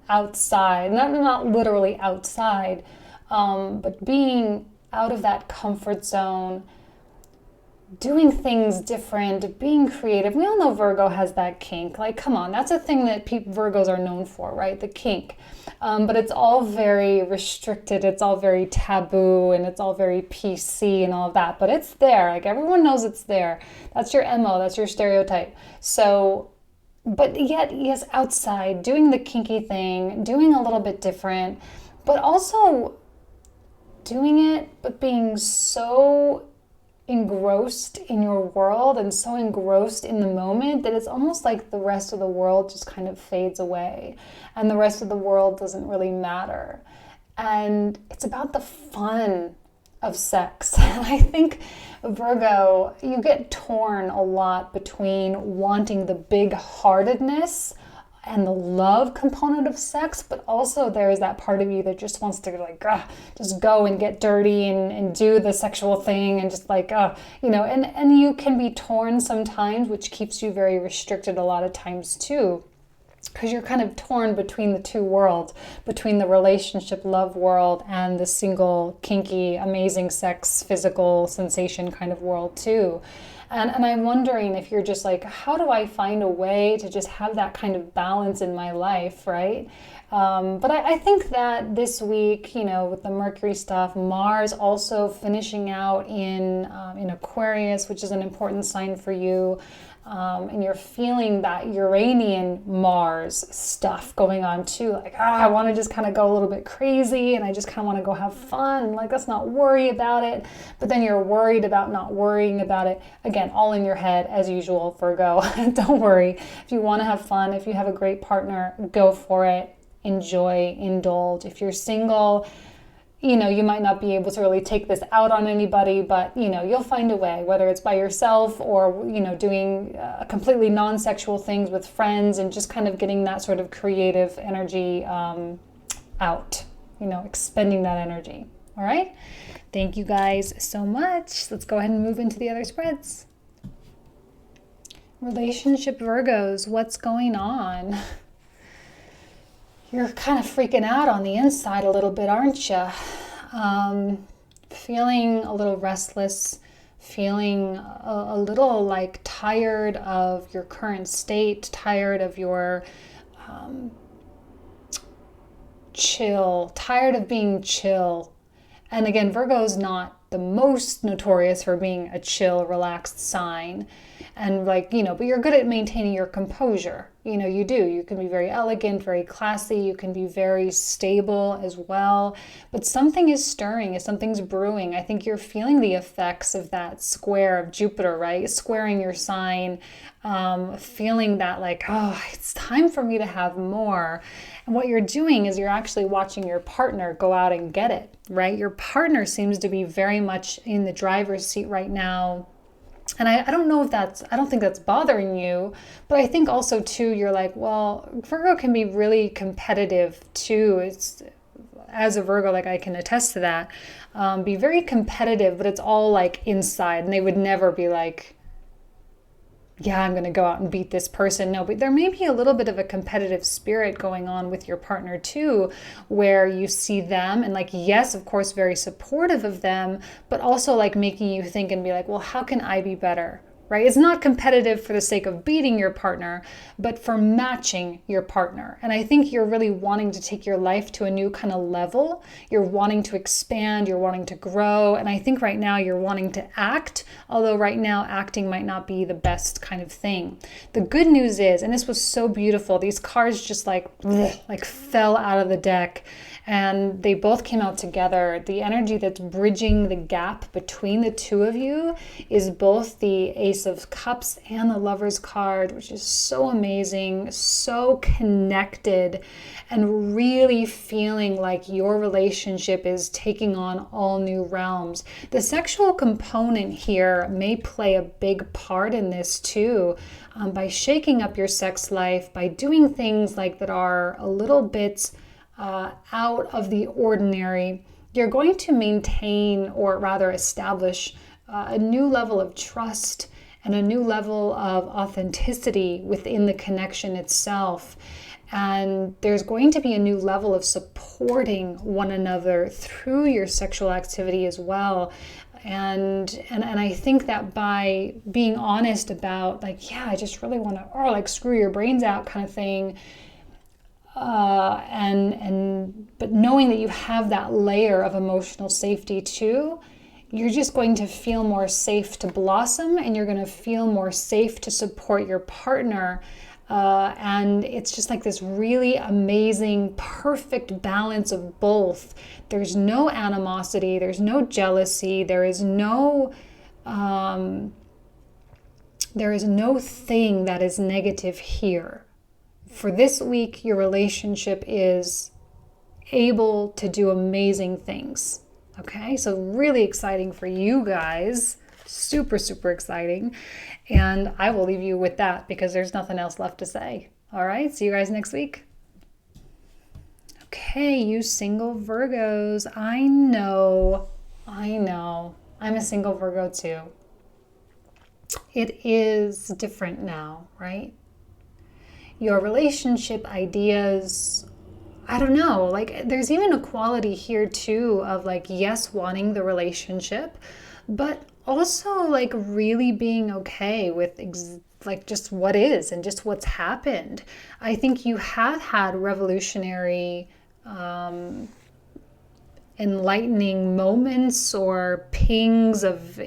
outside, not literally outside, but being out of that comfort zone, doing things different, being creative. We all know Virgo has that kink. Like, come on, that's a thing that Virgos are known for, right? The kink. But it's all very restricted. It's all very taboo, and it's all very PC and all of that. But it's there. Like, everyone knows it's there. That's your MO. That's your stereotype. So, but yet, yes, outside, doing the kinky thing, doing a little bit different, but also doing it, but being so engrossed in your world and so engrossed in the moment that it's almost like the rest of the world just kind of fades away and the rest of the world doesn't really matter. And it's about the fun of sex. I think, Virgo, you get torn a lot between wanting the big-heartedness and the love component of sex, but also there's that part of you that just wants to like just go and get dirty and do the sexual thing and just like and you can be torn sometimes, which keeps you very restricted a lot of times too, because you're kind of torn between the two worlds, between the relationship love world and the single kinky amazing sex physical sensation kind of world too. And I'm wondering if you're just like, how do I find a way to just have that kind of balance in my life, right? But I think that this week, with the Mercury stuff, Mars also finishing out in Aquarius, which is an important sign for you. And you're feeling that Uranian Mars stuff going on too. Like, I want to just kind of go a little bit crazy and I just kind of want to go have fun. Like, let's not worry about it. But then you're worried about not worrying about it. Again, all in your head as usual, Virgo. Don't worry. If you want to have fun, if you have a great partner, go for it. Enjoy, indulge. If you're single, you might not be able to really take this out on anybody, but, you'll find a way, whether it's by yourself or, doing completely non-sexual things with friends and just kind of getting that sort of creative energy out, expending that energy. All right. Thank you guys so much. Let's go ahead and move into the other spreads. Relationship Virgos, what's going on? You're kind of freaking out on the inside a little bit, aren't you? Feeling a little restless, feeling a little like tired of your current state, tired of your tired of being chill. And again, Virgo is not the most notorious for being a chill, relaxed sign. And but you're good at maintaining your composure. You do. You can be very elegant, very classy. You can be very stable as well. But something is stirring, something's brewing. I think you're feeling the effects of that square of Jupiter, right? Squaring your sign, feeling that like, it's time for me to have more. And what you're doing is you're actually watching your partner go out and get it, right? Your partner seems to be very much in the driver's seat right now. And I don't know if I don't think that's bothering you, but I think also too, you're like, well, Virgo can be really competitive too. As a Virgo, like I can attest to that, be very competitive, but it's all like inside, and they would never be like, yeah, I'm going to go out and beat this person. No, but there may be a little bit of a competitive spirit going on with your partner too, where you see them and like, yes, of course, very supportive of them, but also like making you think and be like, well, how can I be better? Right? It's not competitive for the sake of beating your partner, but for matching your partner. And I think you're really wanting to take your life to a new kind of level. You're wanting to expand, you're wanting to grow. And I think right now you're wanting to act, although right now acting might not be the best kind of thing. The good news is, and this was so beautiful, these cards just like fell out of the deck. And they both came out together. The energy that's bridging the gap between the two of you is both the Ace of Cups and the Lover's card, which is so amazing, so connected, and really feeling like your relationship is taking on all new realms. The sexual component here may play a big part in this too, by shaking up your sex life, by doing things like that are a little bit out of the ordinary. You're going to maintain, or rather establish, a new level of trust and a new level of authenticity within the connection itself. And there's going to be a new level of supporting one another through your sexual activity as well. And I think that by being honest about like, yeah, I just really want to, or like screw your brains out kind of thing, but knowing that you have that layer of emotional safety too, you're just going to feel more safe to blossom, and you're going to feel more safe to support your partner. And it's just like this really amazing, perfect balance of both. There's no animosity, there's no jealousy, there is no thing that is negative here. For this week, your relationship is able to do amazing things. Okay, so really exciting for you guys. Super, super exciting. And I will leave you with that because there's nothing else left to say. All right, see you guys next week. Okay, you single Virgos. I know. I'm a single Virgo too. It is different now, right? Your relationship ideas, I don't know, like there's even a quality here too of like, yes, wanting the relationship, but also like really being okay with like just what is and just what's happened. I think you have had revolutionary, enlightening moments or pings of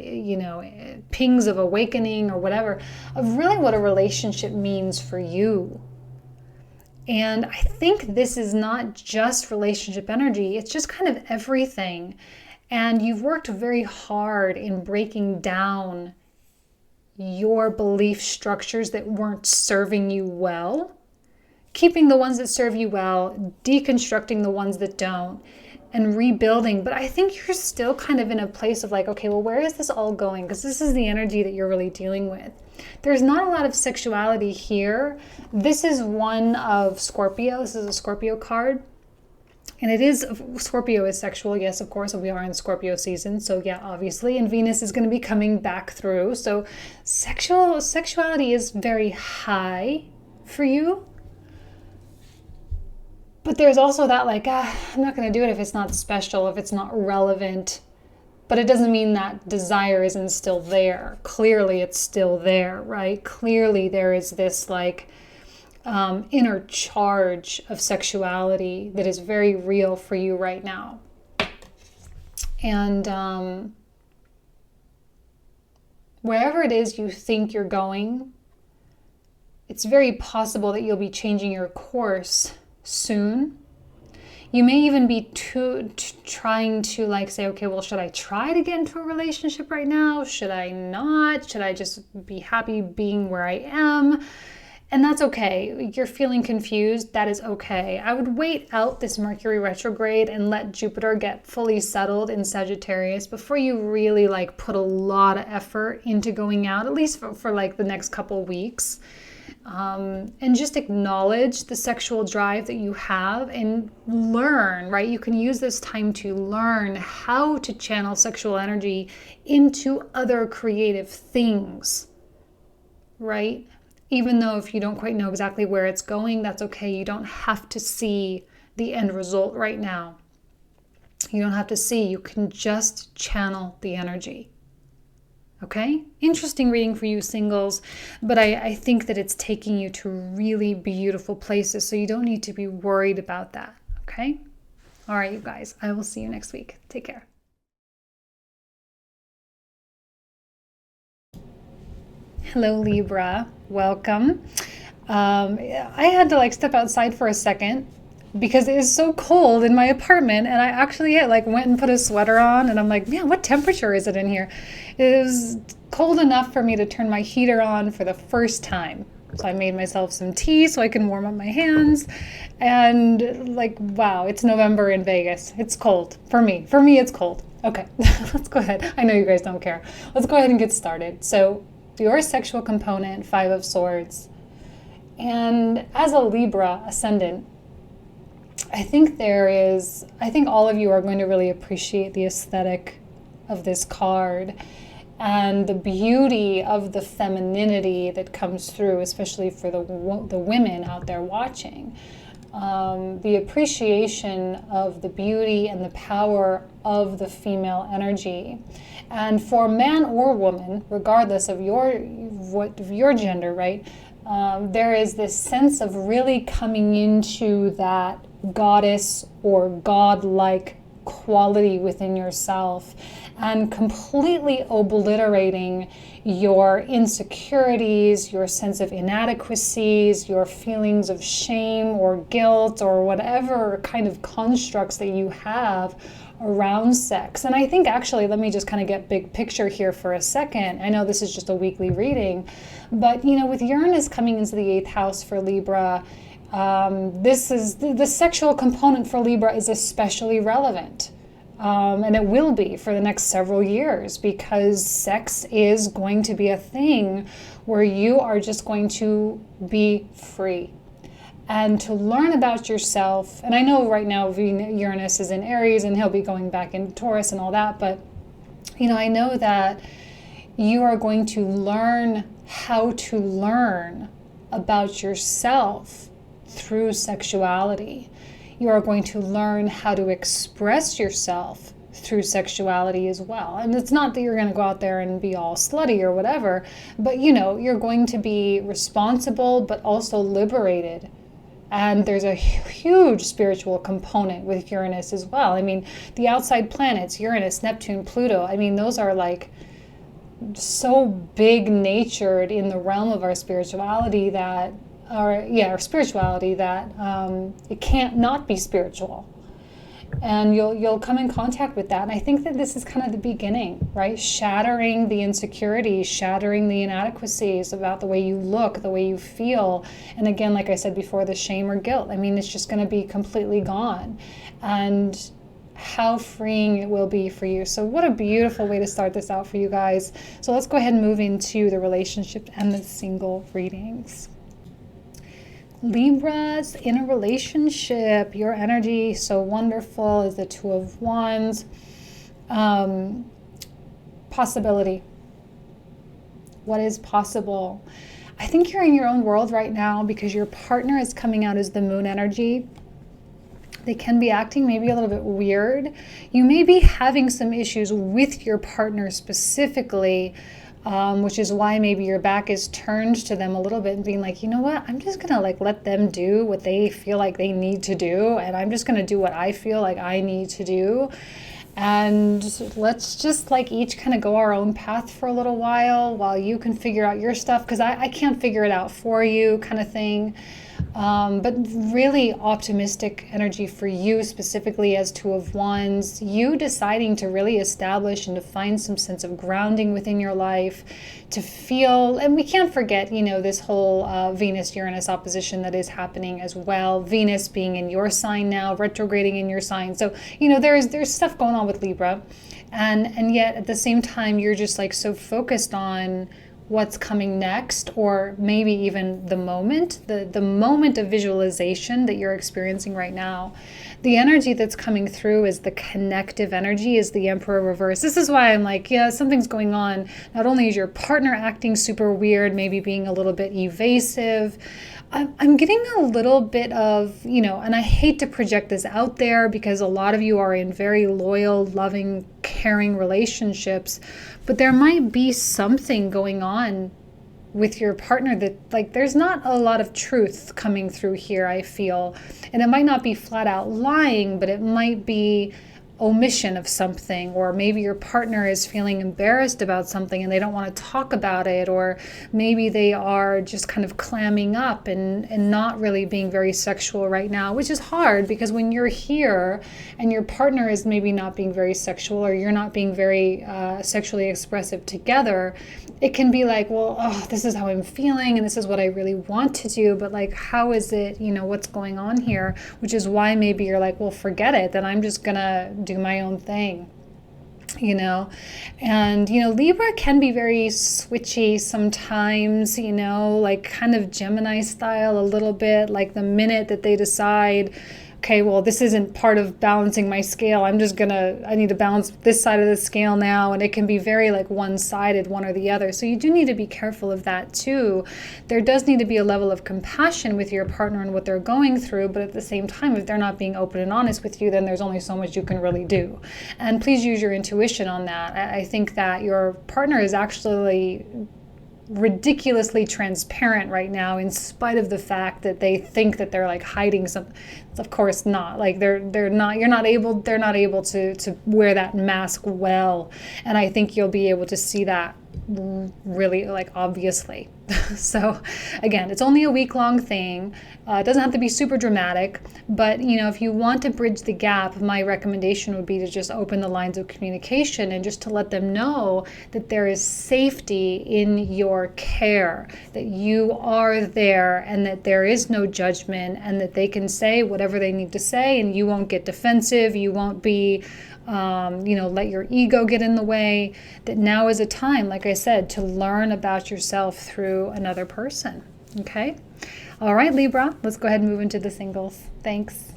awakening or whatever, of really what a relationship means for you. And I think this is not just relationship energy, it's just kind of everything. And you've worked very hard in breaking down your belief structures that weren't serving you well, keeping the ones that serve you well, deconstructing the ones that don't, and rebuilding. But I think you're still kind of in a place of like, okay, well, where is this all going? Because this is the energy that you're really dealing with. There's not a lot of sexuality here. This is one of Scorpio. This is a Scorpio card. And it is, Scorpio is sexual, yes, of course, we are in Scorpio season, so yeah, obviously, and Venus is going to be coming back through, so sexuality is very high for you, but there's also that like, I'm not going to do it if it's not special, if it's not relevant, but it doesn't mean that desire isn't still there. Clearly, it's still there, right? Clearly, there is this like, inner charge of sexuality that is very real for you right now. And wherever it is you think you're going, it's very possible that you'll be changing your course soon. You may even be trying to like say, okay, well, should I try to get into a relationship right now? Should I not? Should I just be happy being where I am? And that's okay. You're feeling confused. That is okay. I would wait out this Mercury retrograde and let Jupiter get fully settled in Sagittarius before you really like put a lot of effort into going out, at least for like the next couple weeks. And just acknowledge the sexual drive that you have and learn, right? You can use this time to learn how to channel sexual energy into other creative things. right? Even though if you don't quite know exactly where it's going, that's okay. You don't have to see the end result right now. You don't have to see. You can just channel the energy. Okay? Interesting reading for you singles, but I think that it's taking you to really beautiful places, so you don't need to be worried about that. Okay? All right, you guys. I will see you next week. Take care. Hello, Libra. Welcome. I had to step outside for a second because it is so cold in my apartment, and I actually went and put a sweater on, and I'm like, man, what temperature is it in here? It was cold enough for me to turn my heater on for the first time. So I made myself some tea so I can warm up my hands. And wow, it's November in Vegas. It's cold for me. For me, it's cold. Okay, let's go ahead. I know you guys don't care. Let's go ahead and get started. So your sexual component, 5 of Swords. And as a Libra ascendant, I think all of you are going to really appreciate the aesthetic of this card and the beauty of the femininity that comes through, especially for the women out there watching. The appreciation of the beauty and the power of the female energy. And for man or woman, regardless of your gender, right? There is this sense of really coming into that goddess or godlike quality within yourself and completely obliterating your insecurities, your sense of inadequacies, your feelings of shame or guilt or whatever kind of constructs that you have around sex. And I think actually, let me just kind of get big picture here for a second. I know this is just a weekly reading, but with Uranus coming into the 8th house for Libra, this is the sexual component for Libra is especially relevant. And it will be for the next several years, because sex is going to be a thing where you are just going to be free. And to learn about yourself, and I know right now Uranus is in Aries and he'll be going back in Taurus and all that, but I know that you are going to learn how to learn about yourself through sexuality. You are going to learn how to express yourself through sexuality as well. And it's not that you're going to go out there and be all slutty or whatever, but you're going to be responsible but also liberated. And there's a huge spiritual component with Uranus as well. I mean, the outside planets, Uranus, Neptune, Pluto, I mean, those are so big natured in the realm of our spirituality that it can't not be spiritual. And you'll come in contact with that. And I think that this is kind of the beginning, right? Shattering the insecurities, shattering the inadequacies about the way you look, the way you feel. And again, like I said before, the shame or guilt. I mean, it's just going to be completely gone. And how freeing it will be for you. So what a beautiful way to start this out for you guys. So let's go ahead and move into the relationship and the single readings. Libras in a relationship, your energy so wonderful is the 2 of Wands. Possibility. What is possible? I think you're in your own world right now because your partner is coming out as the moon energy. They can be acting maybe a little bit weird. You may be having some issues with your partner specifically, which is why maybe your back is turned to them a little bit and being like, you know what, I'm just gonna let them do what they feel like they need to do, and I'm just gonna do what I feel like I need to do, and let's just each kind of go our own path for a little while you can figure out your stuff, because I can't figure it out for you, kind of thing. But really optimistic energy for you specifically as 2 of Wands, you deciding to really establish and to find some sense of grounding within your life, to feel, and we can't forget, this whole Venus-Uranus opposition that is happening as well. Venus being in your sign now, retrograding in your sign. So, there's stuff going on with Libra. And yet at the same time, you're just so focused on what's coming next, or maybe even the moment of visualization that you're experiencing right now. The energy that's coming through is the connective energy, is the Emperor reverse. This is why I'm like, yeah, something's going on. Not only is your partner acting super weird, maybe being a little bit evasive, I'm getting a little bit of, and I hate to project this out there because a lot of you are in very loyal, loving, caring relationships, but there might be something going on with your partner that, like, there's not a lot of truth coming through here, I feel. And it might not be flat out lying, but it might be omission of something, or maybe your partner is feeling embarrassed about something and they don't want to talk about it, or maybe they are just kind of clamming up and not really being very sexual right now, which is hard because when you're here and your partner is maybe not being very sexual, or you're not being very sexually expressive together, it can be like, well, this is how I'm feeling and this is what I really want to do, but like, how is it, what's going on here? Which is why maybe you're like, well, forget it, then I'm just gonna do my own thing, and Libra can be very switchy sometimes, like kind of Gemini style a little bit. Like the minute that they decide, okay, well, this isn't part of balancing my scale, I need to balance this side of the scale now, and it can be very like one-sided, one or the other. So you do need to be careful of that too. There does need to be a level of compassion with your partner and what they're going through, but at the same time, if they're not being open and honest with you, then there's only so much you can really do. And please use your intuition on that. I think that your partner is actually ridiculously transparent right now, in spite of the fact that they think that they're like hiding something. Of course not. Like they're not able to wear that mask well, and I think you'll be able to see that really, like, obviously. So again, it's only a week-long thing. It doesn't have to be super dramatic, but if you want to bridge the gap, my recommendation would be to just open the lines of communication and just to let them know that there is safety in your care, that you are there, and that there is no judgment, and that they can say whatever they need to say, and you won't get defensive, you won't be let your ego get in the way. That now is a time, like I said, to learn about yourself through another person. Okay? All right, Libra, let's go ahead and move into the singles. Thanks.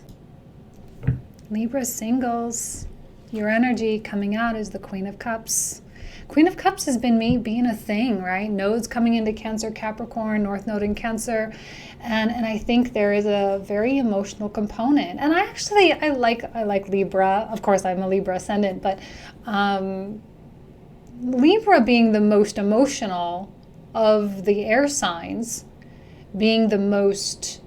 Libra singles, your energy coming out is the Queen of Cups. Queen of Cups has been being a thing, right? Nodes coming into Cancer, Capricorn, North Node in Cancer. And I think there is a very emotional component. And I like Libra. Of course, I'm a Libra ascendant, but Libra being the most emotional of the air signs, being the most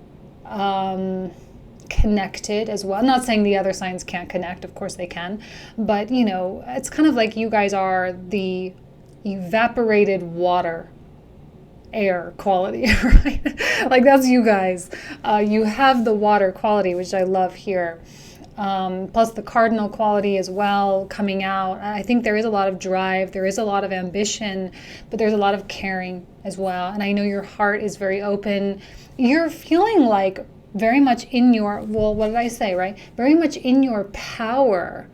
connected as well. I'm not saying the other signs can't connect, of course they can, but it's kind of like you guys are the evaporated water air quality, right? Like that's you guys. You have the water quality, which I love here. Plus the cardinal quality as well coming out. I think there is a lot of drive, there is a lot of ambition, but there's a lot of caring as well. And I know your heart is very open. You're feeling like very much in your, what did I say, right? Very much in your power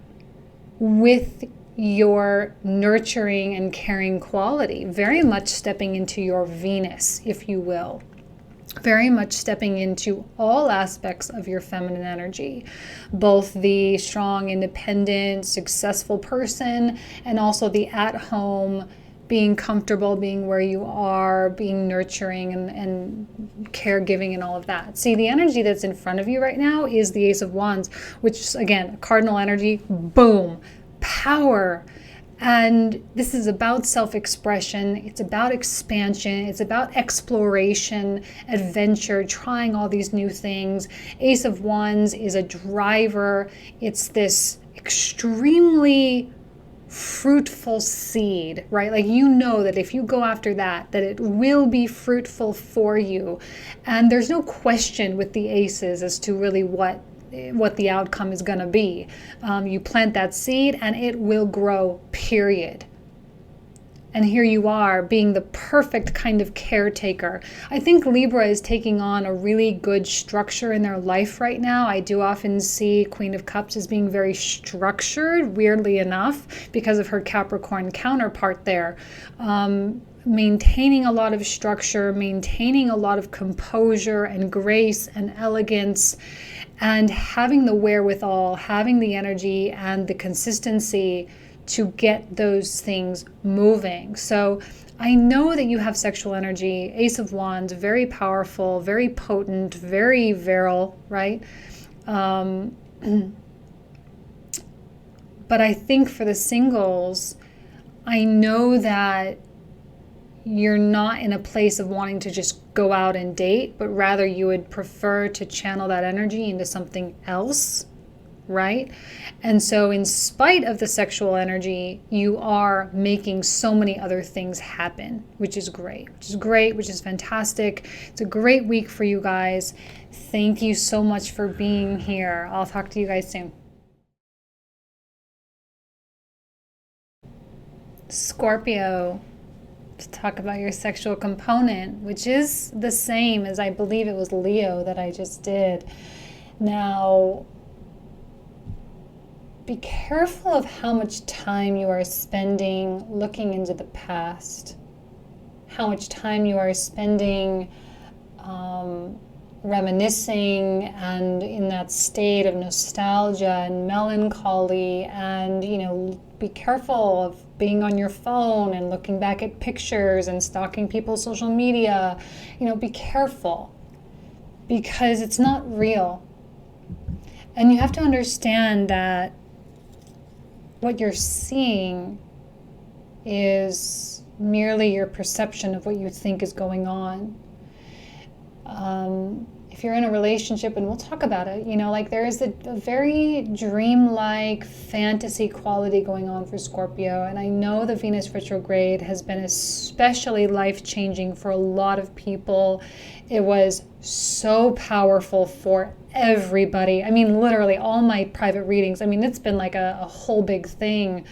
with your nurturing and caring quality. Very much stepping into your Venus, if you will. Very much stepping into all aspects of your feminine energy, both the strong, independent, successful person, and also the at-home, being comfortable, being where you are, being nurturing and caregiving and all of that. See, the energy that's in front of you right now is the Ace of Wands, which, again, cardinal energy, boom, power. And this is about self-expression, it's about expansion, it's about exploration, adventure, trying all these new things. Ace of Wands is a driver. It's this extremely fruitful seed, right? Like that if you go after that it will be fruitful for you. And there's no question with the aces as to really what the outcome is going to be. You plant that seed and it will grow, period. And here you are being the perfect kind of caretaker. I think Libra is taking on a really good structure in their life right now. I do often see Queen of Cups as being very structured, weirdly enough, because of her Capricorn counterpart there. Maintaining a lot of structure, maintaining a lot of composure and grace and elegance, and having the wherewithal, having the energy and the consistency to get those things moving. So I know that you have sexual energy. Ace of Wands, very powerful, very potent, very virile, right? But I think for the singles, I know that you're not in a place of wanting to just go out and date, but rather you would prefer to channel that energy into something else, right? And so in spite of the sexual energy, you are making so many other things happen, which is great, which is fantastic. It's a great week for you guys. Thank you so much for being here. I'll talk to you guys soon. Scorpio, to talk about your sexual component, which is the same as I believe it was Leo that I just did. Now, be careful of how much time you are spending looking into the past, how much time you are spending reminiscing and in that state of nostalgia and melancholy, and be careful of being on your phone and looking back at pictures and stalking people's social media. Be careful, because it's not real. And you have to understand that what you're seeing is merely your perception of what you think is going on. If you're in a relationship, and we'll talk about it, there is a very dreamlike fantasy quality going on for Scorpio. And I know the Venus retrograde has been especially life-changing for a lot of people. It was so powerful for everybody. I mean, literally all my private readings. I mean, it's been like a whole big thing.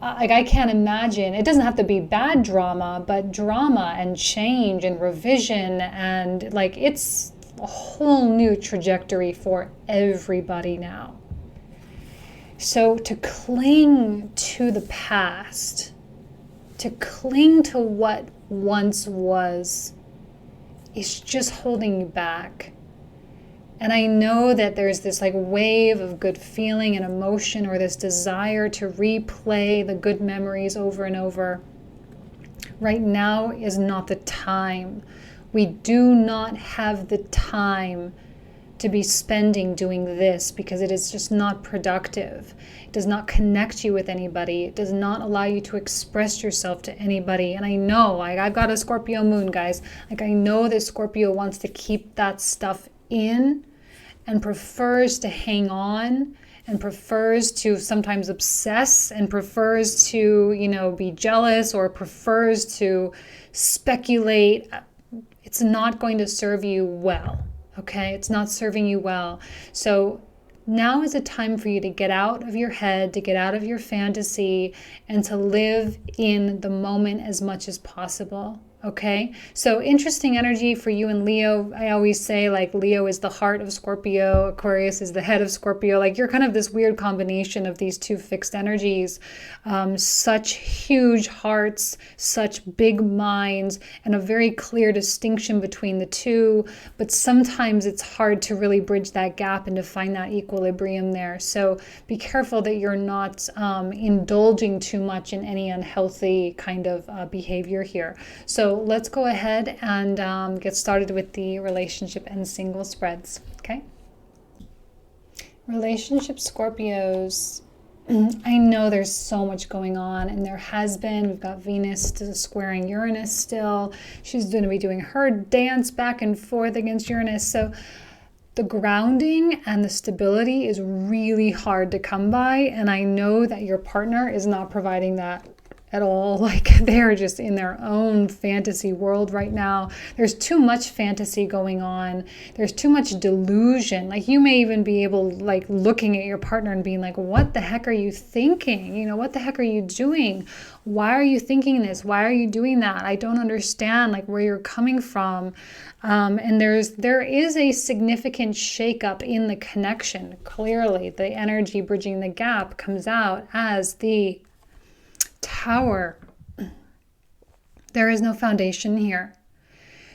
I can't imagine. It doesn't have to be bad drama, but drama and change and revision, and it's a whole new trajectory for everybody now. So to cling to the past, to cling to what once was, is just holding you back. And I know that there's this wave of good feeling and emotion, or this desire to replay the good memories over and over. Right now is not the time. We do not have the time to be spending doing this, because it is just not productive. It does not connect you with anybody. It does not allow you to express yourself to anybody. And I know, I've got a Scorpio moon, guys. I know that Scorpio wants to keep that stuff in, and prefers to hang on, and prefers to sometimes obsess, and prefers to, be jealous, or prefers to speculate. It's not going to serve you well, okay? It's not serving you well. So now is a time for you to get out of your head, to get out of your fantasy, and to live in the moment as much as possible. Okay, so interesting energy for you and Leo. I always say Leo is the heart of Scorpio, Aquarius is the head of Scorpio. You're kind of this weird combination of these two fixed energies. Such huge hearts, such big minds, and a very clear distinction between the two. But sometimes it's hard to really bridge that gap and to find that equilibrium there. So be careful that you're not indulging too much in any unhealthy kind of behavior here. So let's go ahead and get started with the relationship and single spreads, okay? Relationship Scorpios, I know there's so much going on, and there has been. We've got Venus squaring Uranus still. She's going to be doing her dance back and forth against Uranus. So the grounding and the stability is really hard to come by, and I know that your partner is not providing that. at all. Like they're just in their own fantasy world right now. There's too much fantasy going on. There's too much delusion. Like you may even be able, like looking at your partner and being like, what the heck are you thinking? You know, what the heck are you doing? Why are you thinking this? Why are you doing that? I don't understand like where you're coming from. And there is a significant shakeup in the connection. Clearly, the energy bridging the gap comes out as the Tower. There is no foundation here.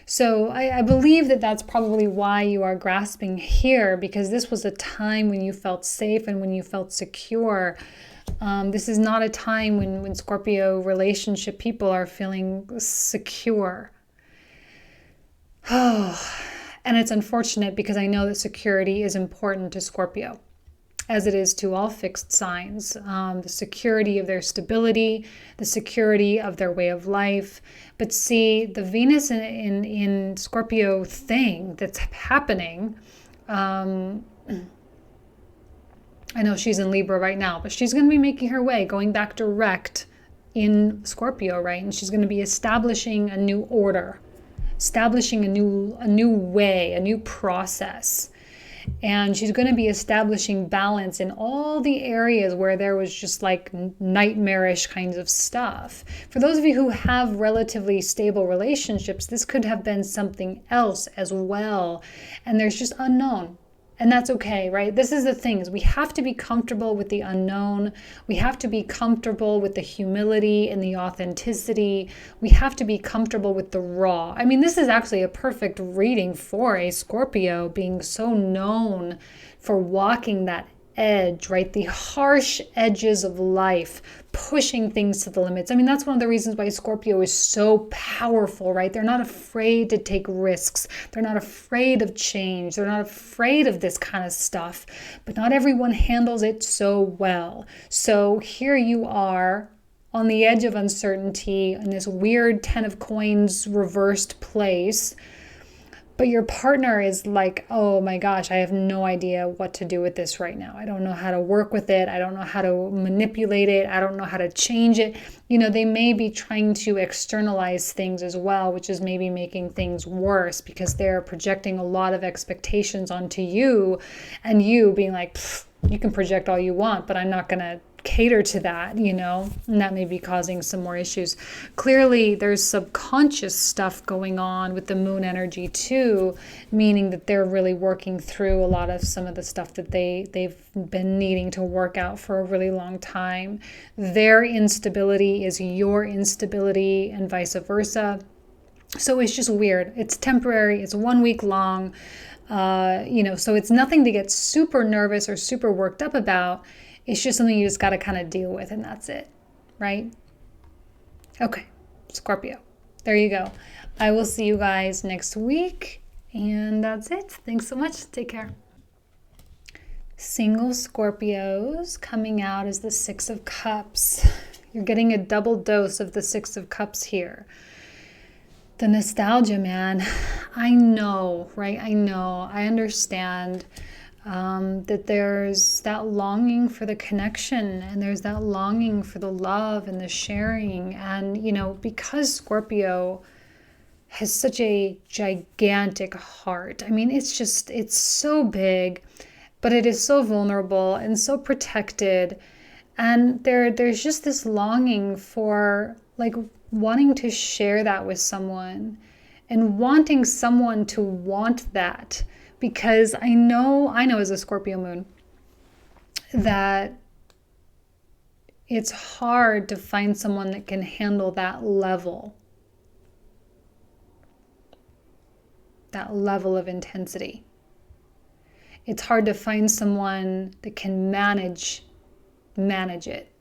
So I believe that that's probably why you are grasping here, because this was a time when you felt safe and when you felt secure. This is not a time when Scorpio relationship people are feeling secure. Oh, and it's unfortunate because I know that security is important to Scorpio, as it is to all fixed signs. The security of their stability, the security of their way of life. But see, the Venus in Scorpio thing that's happening, I know she's in Libra right now, but she's going to be making her way, going back direct in Scorpio, right? And she's going to be establishing a new order, establishing a new way, a new process. And she's going to be establishing balance in all the areas where there was just like nightmarish kinds of stuff. For those of you who have relatively stable relationships, this could have been something else as well. And there's just unknown. And that's okay, right? This is the thing, is we have to be comfortable with the unknown. We have to be comfortable with the humility and the authenticity. We have to be comfortable with the raw. I mean, this is actually a perfect reading for a Scorpio, being so known for walking that edge, right? The harsh edges of life, pushing things to the limits. I mean, that's one of the reasons why Scorpio is so powerful, right? They're not afraid to take risks. They're not afraid of change. They're not afraid of this kind of stuff, but not everyone handles it so well. So here you are on the edge of uncertainty in this weird 10 of coins reversed place. But your partner is like, oh my gosh, I have no idea what to do with this right now. I don't know how to work with it. I don't know how to manipulate it. I don't know how to change it. You know, they may be trying to externalize things as well, which is maybe making things worse because they're projecting a lot of expectations onto you, and you being like, you can project all you want, but I'm not going to cater to that, you know, and that may be causing some more issues. Clearly, there's subconscious stuff going on with the moon energy too, meaning that they're really working through a lot of some of the stuff that they've been needing to work out for a really long time. Their instability is your instability and vice versa. So it's just weird. It's temporary. It's 1 week long. So it's nothing to get super nervous or super worked up about. It's just something you just got to kind of deal with, and that's it, right? Okay, Scorpio. There you go. I will see you guys next week, and that's it. Thanks so much. Take care. Single Scorpios coming out as the Six of Cups. You're getting a double dose of the Six of Cups here. The nostalgia, man. I know, right? I know. I understand. That there's that longing for the connection, and there's that longing for the love and the sharing. And, you know, because Scorpio has such a gigantic heart, I mean, it's so big, but it is so vulnerable and so protected. And there's just this longing for, like, wanting to share that with someone and wanting someone to want that. Because I know as a Scorpio moon that it's hard to find someone that can handle that level of intensity. It's hard to find someone that can manage it.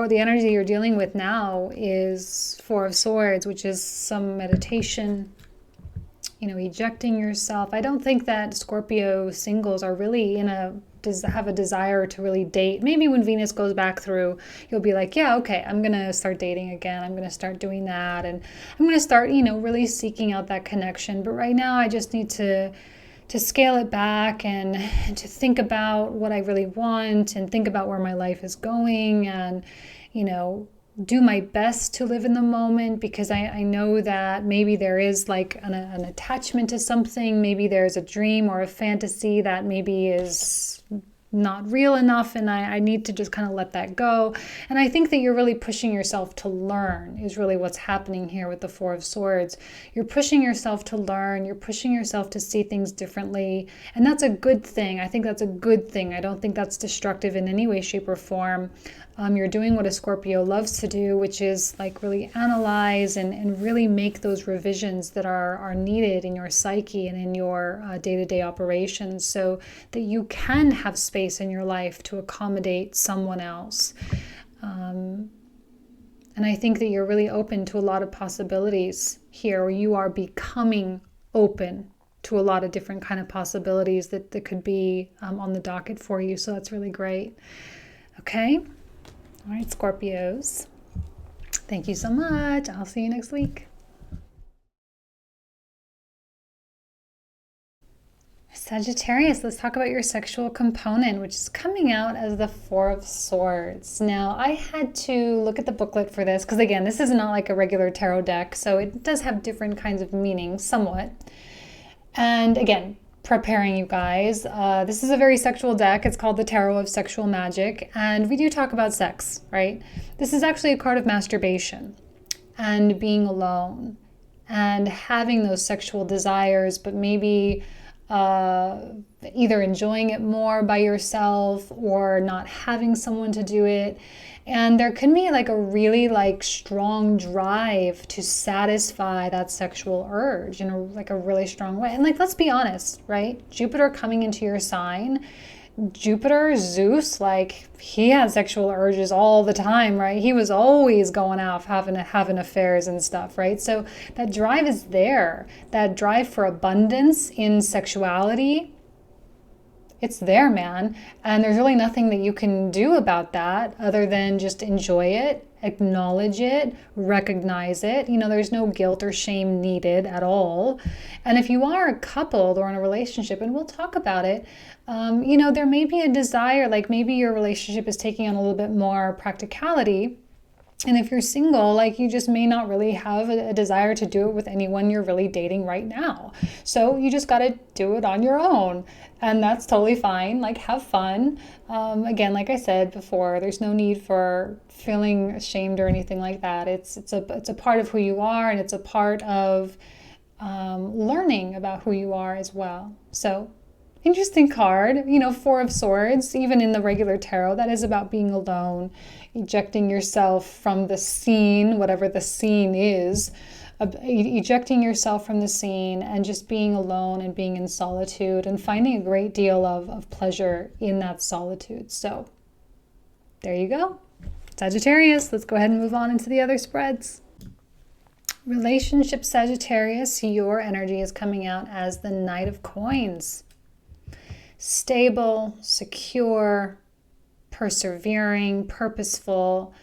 The energy you're dealing with now is Four of Swords, which is some meditation, you know, ejecting yourself. I don't think that Scorpio singles are really have a desire to really date. Maybe when Venus goes back through, you'll be like, yeah, okay, I'm going to start dating again. I'm going to start doing that. And I'm going to start, you know, really seeking out that connection. But right now I just need to scale it back and to think about what I really want and think about where my life is going, and, do my best to live in the moment, because I know that maybe there is like an attachment to something. Maybe there's a dream or a fantasy that maybe is not real enough, and I need to just kind of let that go. And I think that you're really pushing yourself to learn is really what's happening here with the Four of Swords. You're pushing yourself to learn, you're pushing yourself to see things differently, and that's a good thing. I think that's a good thing. I don't think that's destructive in any way, shape, or form. You're doing what a Scorpio loves to do, which is like really analyze and really make those revisions that are needed in your psyche and in your day-to-day operations, so that you can have space in your life to accommodate someone else. And I think that you're really open to a lot of possibilities here, or you are becoming open to a lot of different kind of possibilities that could be on the docket for you. So that's really great. Okay. All right, Scorpios. Thank you so much. I'll see you next week. Sagittarius, let's talk about your sexual component, which is coming out as the Four of Swords. Now, I had to look at the booklet for this because, again, this is not like a regular tarot deck, so it does have different kinds of meanings, somewhat. And again, preparing you guys, this is a very sexual deck. It's called the Tarot of Sexual Magic, and we do talk about sex, right? This is actually a card of masturbation and being alone and having those sexual desires, but maybe either enjoying it more by yourself or not having someone to do it. And there can be like a really like strong drive to satisfy that sexual urge in a really strong way. And like, let's be honest, right? Jupiter coming into your sign, Jupiter, Zeus, like he had sexual urges all the time, right? He was always going out having affairs and stuff, right? So that drive is there. That drive for abundance in sexuality, it's there, man. And there's really nothing that you can do about that other than just enjoy it, acknowledge it, recognize it. There's no guilt or shame needed at all. And if you are coupled or in a relationship, and we'll talk about it, there may be a desire, like maybe your relationship is taking on a little bit more practicality. And if you're single, like you just may not really have a desire to do it with anyone you're really dating right now. So you just got to do it on your own. And that's totally fine. Like, have fun. Again, like I said before, there's no need for feeling ashamed or anything like that. It's a part of who you are, and it's a part of learning about who you are as well. So interesting card, Four of Swords, even in the regular tarot, that is about being alone, ejecting yourself from the scene, whatever the scene is, ejecting yourself from the scene and just being alone and being in solitude and finding a great deal of pleasure in that solitude. So there you go. Sagittarius, let's go ahead and move on into the other spreads. Relationship Sagittarius, your energy is coming out as the Knight of Coins. Stable, secure, persevering, purposeful.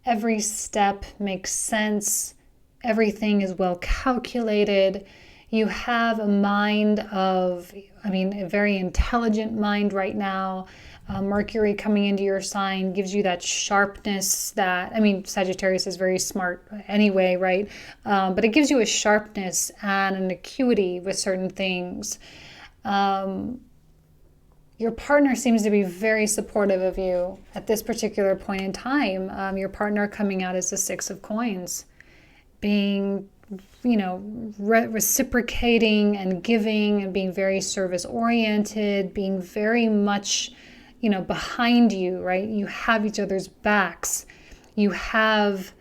Every step makes sense. Everything is well calculated. You have a mind of, a very intelligent mind right now. Mercury coming into your sign gives you that sharpness that, Sagittarius is very smart anyway, right? But it gives you a sharpness and an acuity with certain things. Your partner seems to be very supportive of you at this particular point in time. Your partner coming out as the Six of Coins, being, reciprocating and giving and being very service oriented, being very much, behind you, right? You have each other's backs. You have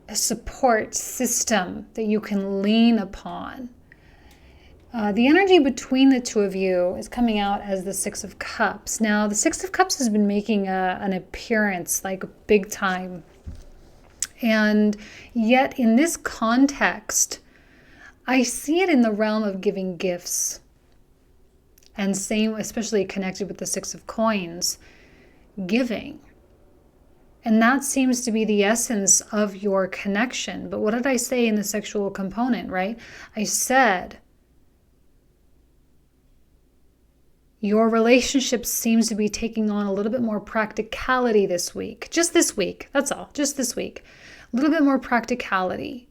a support system that you can lean upon. The energy between the two of you is coming out as the Six of Cups. Now, the Six of Cups has been making an appearance, like big time. And yet, in this context, I see it in the realm of giving gifts. And same, especially connected with the Six of Coins, giving. And that seems to be the essence of your connection. But what did I say in the sexual component, right? I said Your relationship seems to be taking on a little bit more practicality this week. Just this week. That's all. Just this week. A little bit more practicality.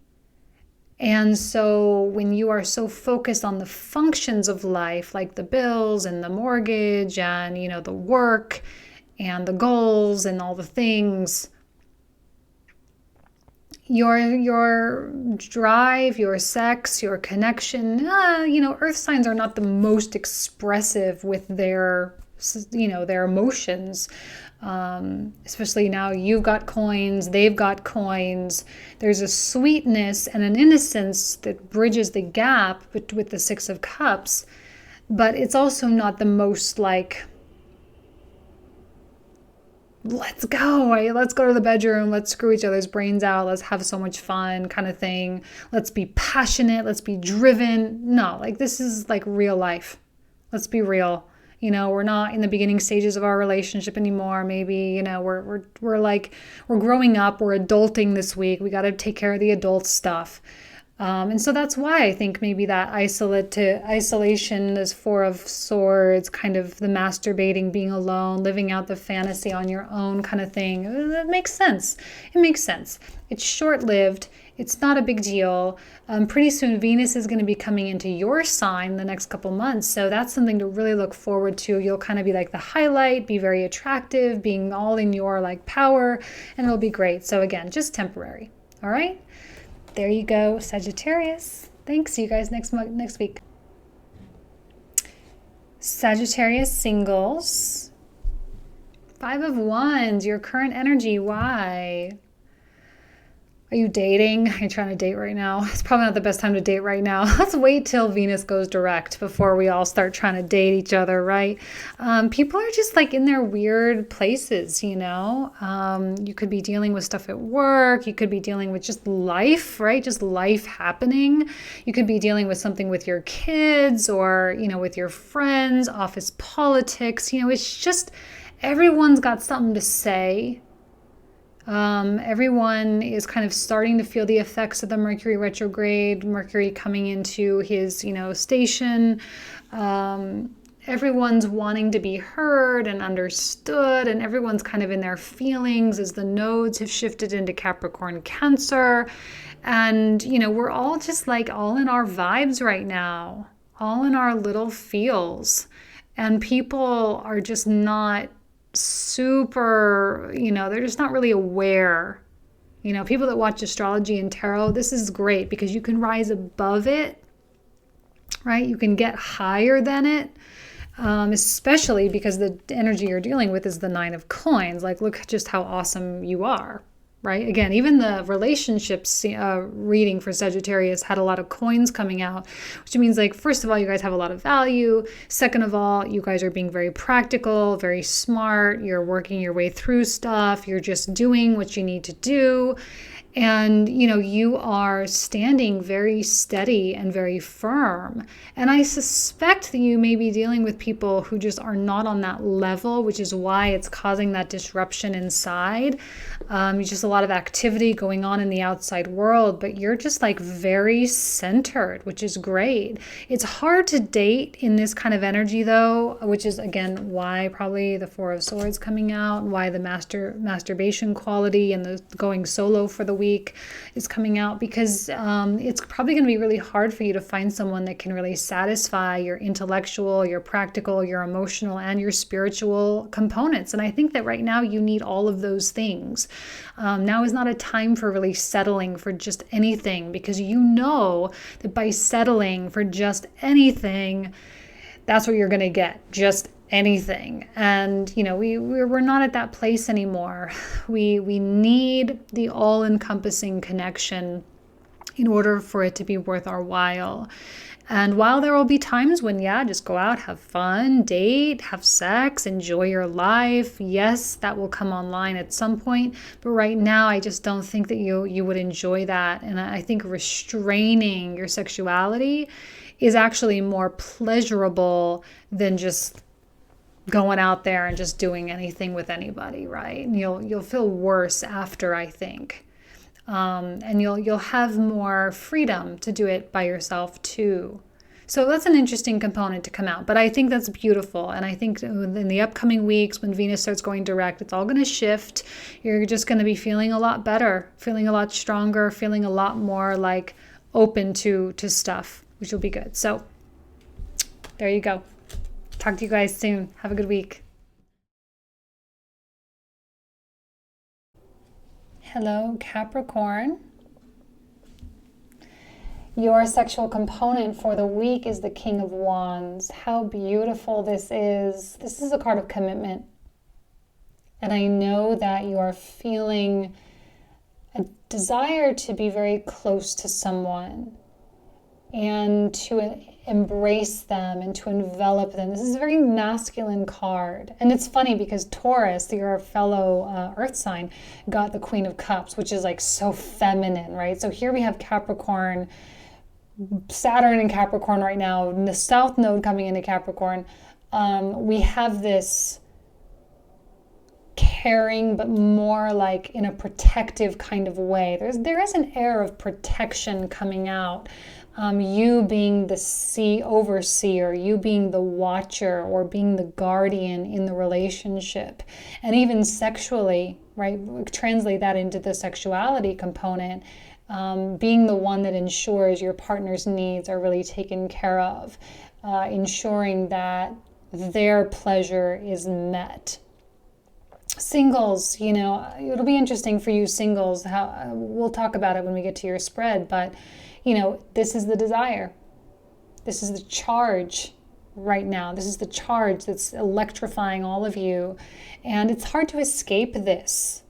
And so when you are so focused on the functions of life, like the bills and the mortgage and, the work and the goals and all the things, your drive, your sex, your connection, earth signs are not the most expressive with their emotions. Especially now you've got coins, they've got coins. There's a sweetness and an innocence that bridges the gap with the Six of Cups, but it's also not the most like, let's go to the bedroom, let's screw each other's brains out, let's have so much fun kind of thing. Let's be passionate, let's be driven. No, like this is like real life. Let's be real. We're not in the beginning stages of our relationship anymore. Maybe, we're growing up, we're adulting this week. We got to take care of the adult stuff. And so that's why I think maybe that isolation is Four of Swords, kind of the masturbating, being alone, living out the fantasy on your own kind of thing. That makes sense. It makes sense. It's short-lived. It's not a big deal. Pretty soon Venus is going to be coming into your sign the next couple months. So that's something to really look forward to. You'll kind of be like the highlight, be very attractive, being all in your like power, and it'll be great. So again, just temporary. All right. There you go, Sagittarius. Thanks. See you guys next week. Sagittarius singles. 5 of Wands, your current energy. Why? Are you dating? Are you trying to date right now? It's probably not the best time to date right now. Let's wait till Venus goes direct before we all start trying to date each other, right? People are just like in their weird places, You could be dealing with stuff at work. You could be dealing with just life, right? Just life happening. You could be dealing with something with your kids or, with your friends, office politics. It's just everyone's got something to say. Everyone is kind of starting to feel the effects of the Mercury retrograde, Mercury coming into his, station. Everyone's wanting to be heard and understood, and everyone's kind of in their feelings as the nodes have shifted into Capricorn, Cancer. And, we're all just like all in our vibes right now, all in our little feels. And people are just not super, they're just not really aware. People that watch astrology and tarot, this is great because you can rise above it, right? You can get higher than it, especially because the energy you're dealing with is the 9 of Coins. Like, look just how awesome you are, right? Again, even the relationships reading for Sagittarius had a lot of coins coming out, which means like, first of all, you guys have a lot of value. Second of all, you guys are being very practical, very smart. You're working your way through stuff. You're just doing what you need to do. And, you are standing very steady and very firm. And I suspect that you may be dealing with people who just are not on that level, which is why it's causing that disruption inside. Just a lot of activity going on in the outside world, but you're just like very centered, which is great. It's hard to date in this kind of energy though, which is again why probably the 4 of Swords coming out, why the masturbation quality and the going solo for the week is coming out, because it's probably going to be really hard for you to find someone that can really satisfy your intellectual, your practical, your emotional, and your spiritual components. And I think that right now you need all of those things. Now is not a time for really settling for just anything, because that by settling for just anything, that's what you're going to get, just anything. And we're not at that place anymore. We need the all-encompassing connection in order for it to be worth our while. And while there will be times when, just go out, have fun, date, have sex, enjoy your life. Yes, that will come online at some point. But right now, I just don't think that you would enjoy that. And I think restraining your sexuality is actually more pleasurable than just going out there and just doing anything with anybody, right? And you'll feel worse after, I think. And you'll have more freedom to do it by yourself too. So that's an interesting component to come out, but I think that's beautiful. And I think in the upcoming weeks, when Venus starts going direct, it's all going to shift. You're just going to be feeling a lot better, feeling a lot stronger, feeling a lot more like open to stuff, which will be good. So there you go. Talk to you guys soon. Have a good week. Hello, Capricorn. Your sexual component for the week is the King of Wands. How beautiful this is. This is a card of commitment. And I know that you are feeling a desire to be very close to someone and to embrace them and to envelop them. This is a very masculine card. And it's funny because Taurus, your fellow earth sign, got the Queen of Cups, which is like so feminine, right? So here we have Capricorn, Saturn in Capricorn right now, the South Node coming into Capricorn. We have this caring, but more like in a protective kind of way. There is an air of protection coming out. You being the overseer, you being the watcher or being the guardian in the relationship. And even sexually, right? Translate that into the sexuality component. Being the one that ensures your partner's needs are really taken care of. Ensuring that their pleasure is met. Singles, it'll be interesting for you singles. We'll talk about it when we get to your spread, but this is the desire. This is the charge right now. This is the charge that's electrifying all of you. And it's hard to escape this.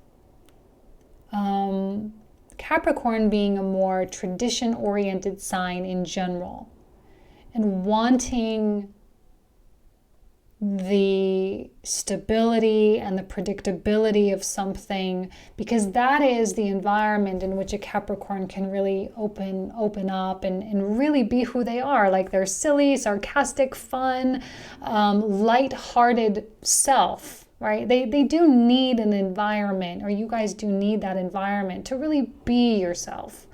Capricorn being a more tradition-oriented sign in general and wanting the stability and the predictability of something, because that is the environment in which a Capricorn can really open up and really be who they are. Like their silly, sarcastic, fun, light-hearted self, right? They do need an environment, or you guys do need that environment to really be yourself.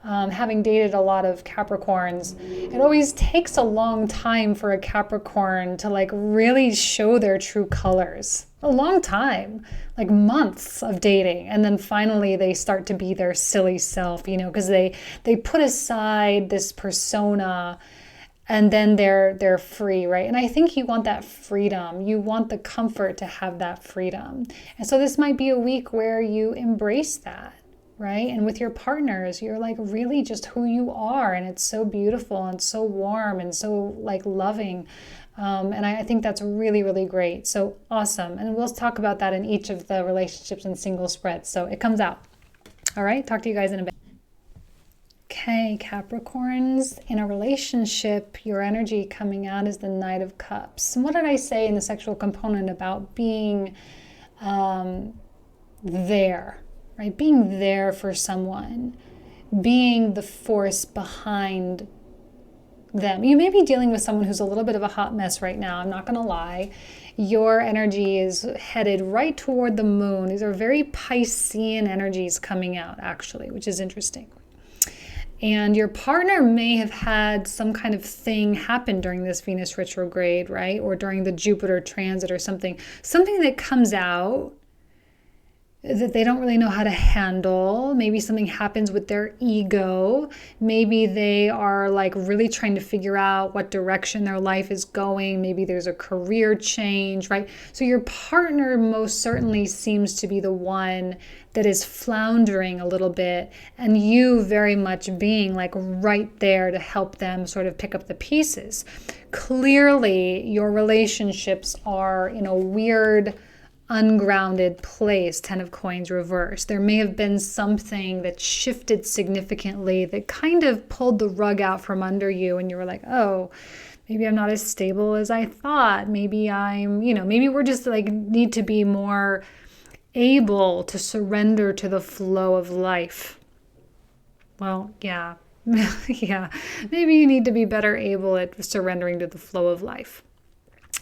Having dated a lot of Capricorns, it always takes a long time for a Capricorn to like really show their true colors. A long time, like months of dating. And then finally they start to be their silly self, because they put aside this persona and then they're free, right? And I think you want that freedom. You want the comfort to have that freedom. And so this might be a week where you embrace that. Right? And with your partners, you're like really just who you are. And it's so beautiful and so warm and so like loving. And I think that's really, really great. So awesome. And we'll talk about that in each of the relationships and single spreads. So it comes out. All right. Talk to you guys in a bit. Okay, Capricorns, in a relationship, your energy coming out is the Knight of Cups. And what did I say in the sexual component about being there? Right? Being there for someone, being the force behind them. You may be dealing with someone who's a little bit of a hot mess right now. I'm not going to lie. Your energy is headed right toward the moon. These are very Piscean energies coming out, actually, which is interesting. And your partner may have had some kind of thing happen during this Venus retrograde, right? Or during the Jupiter transit or something that comes out that they don't really know how to handle. Maybe something happens with their ego. Maybe they are like really trying to figure out what direction their life is going. Maybe there's a career change, right? So your partner most certainly seems to be the one that is floundering a little bit, and you very much being like right there to help them sort of pick up the pieces. Clearly, your relationships are in a weird, ungrounded place. 10 of Coins reversed. There may have been something that shifted significantly that kind of pulled the rug out from under you, and you were like, oh, maybe I'm not as stable as I thought. Maybe maybe we're just like need to be more able to surrender to the flow of life. Well, yeah. Yeah. Maybe you need to be better able at surrendering to the flow of life.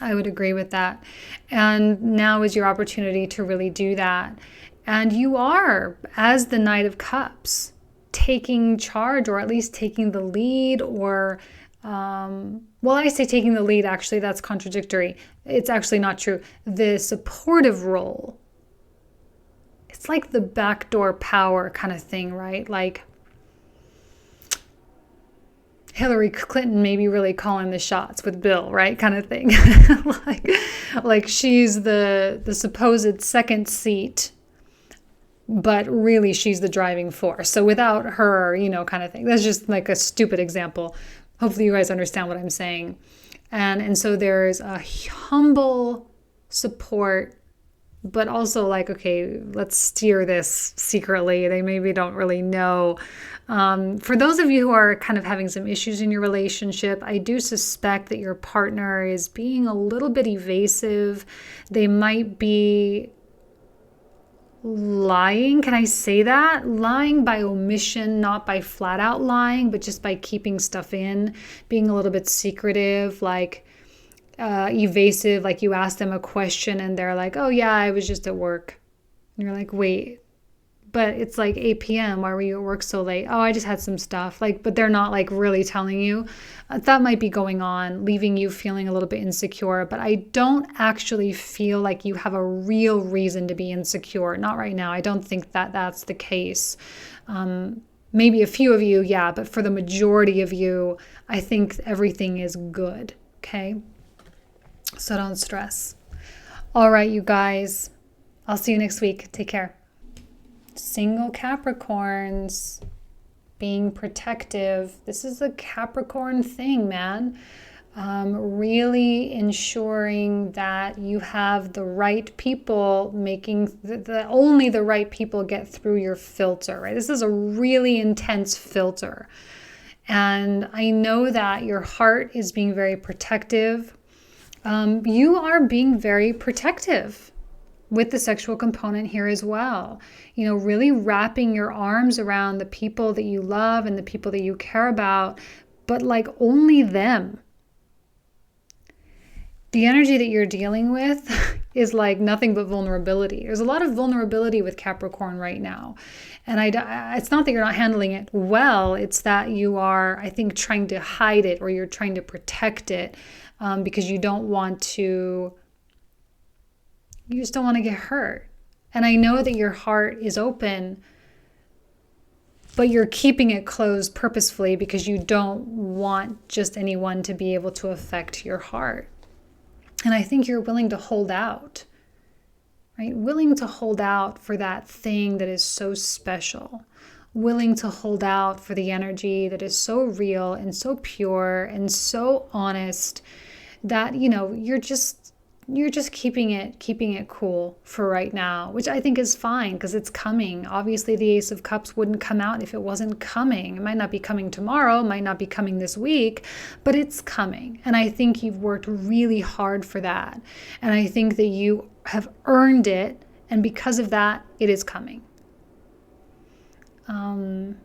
I would agree with that. And now is your opportunity to really do that. And you are, as the Knight of Cups, taking charge, or at least taking the lead, or well, I say taking the lead, actually, that's contradictory. It's actually not true. The supportive role, it's like the backdoor power kind of thing, right? Like Hillary Clinton maybe really calling the shots with Bill, right? Kind of thing. like she's the supposed second seat, but really she's the driving force. So without her, kind of thing. That's just like a stupid example. Hopefully you guys understand what I'm saying. And so there's a humble support, but also like, okay, let's steer this secretly. They maybe don't really know. For those of you who are kind of having some issues in your relationship, I do suspect that your partner is being a little bit evasive. They might be lying. Can I say that? Lying by omission, not by flat out lying, but just by keeping stuff in, being a little bit secretive, like evasive, like you ask them a question and they're like, oh yeah, I was just at work. And you're like, wait, but it's like 8 p.m. Why were you at work so late? Oh, I just had some stuff. But they're not like really telling you. That might be going on, leaving you feeling a little bit insecure. But I don't actually feel like you have a real reason to be insecure. Not right now. I don't think that that's the case. Maybe a few of you, yeah. But for the majority of you, I think everything is good. Okay? So don't stress. All right, you guys. I'll see you next week. Take care. Single Capricorns, being protective. This is a Capricorn thing, man. Really ensuring that you have the right people, making only the right people get through your filter, right? This is a really intense filter. And I know that your heart is being very protective. You are being very protective with the sexual component here as well. Really wrapping your arms around the people that you love and the people that you care about, but like only them. The energy that you're dealing with is like nothing but vulnerability. There's a lot of vulnerability with Capricorn right now. And it's not that you're not handling it well, it's that you are, I think, trying to hide it, or you're trying to protect it because you just don't want to get hurt. And I know that your heart is open, but you're keeping it closed purposefully because you don't want just anyone to be able to affect your heart. And I think you're willing to hold out, right? Willing to hold out for that thing that is so special. Willing to hold out for the energy that is so real and so pure and so honest that, you're just keeping it cool for right now, which I think is fine because it's coming. Obviously, the Ace of Cups wouldn't come out if it wasn't coming. It might not be coming tomorrow, might not be coming this week, but it's coming. And I think you've worked really hard for that. And I think that you have earned it. And because of that, it is coming. I'm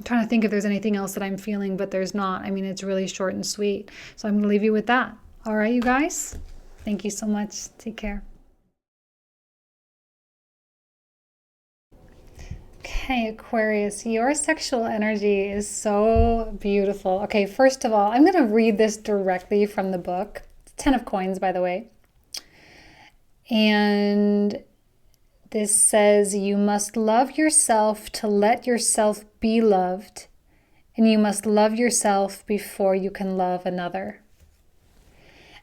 trying to think if there's anything else that I'm feeling, but there's not. I mean, it's really short and sweet. So I'm going to leave you with that. All right, you guys. Thank you so much. Take care. Okay, Aquarius, your sexual energy is so beautiful. Okay, first of all, I'm going to read this directly from the book. It's 10 of Coins, by the way. And this says, you must love yourself to let yourself be loved, and you must love yourself before you can love another.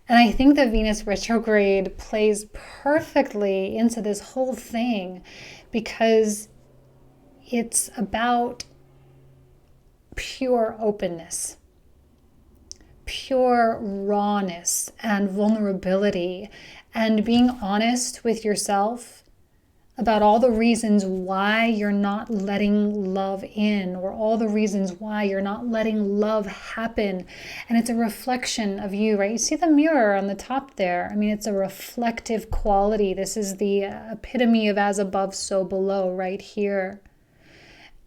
And I think the Venus retrograde plays perfectly into this whole thing because it's about pure openness, pure rawness and vulnerability, and being honest with yourself about all the reasons why you're not letting love in, or all the reasons why you're not letting love happen. And it's a reflection of you, right? You see the mirror on the top there. I mean, it's a reflective quality. This is the epitome of as above, so below, right here.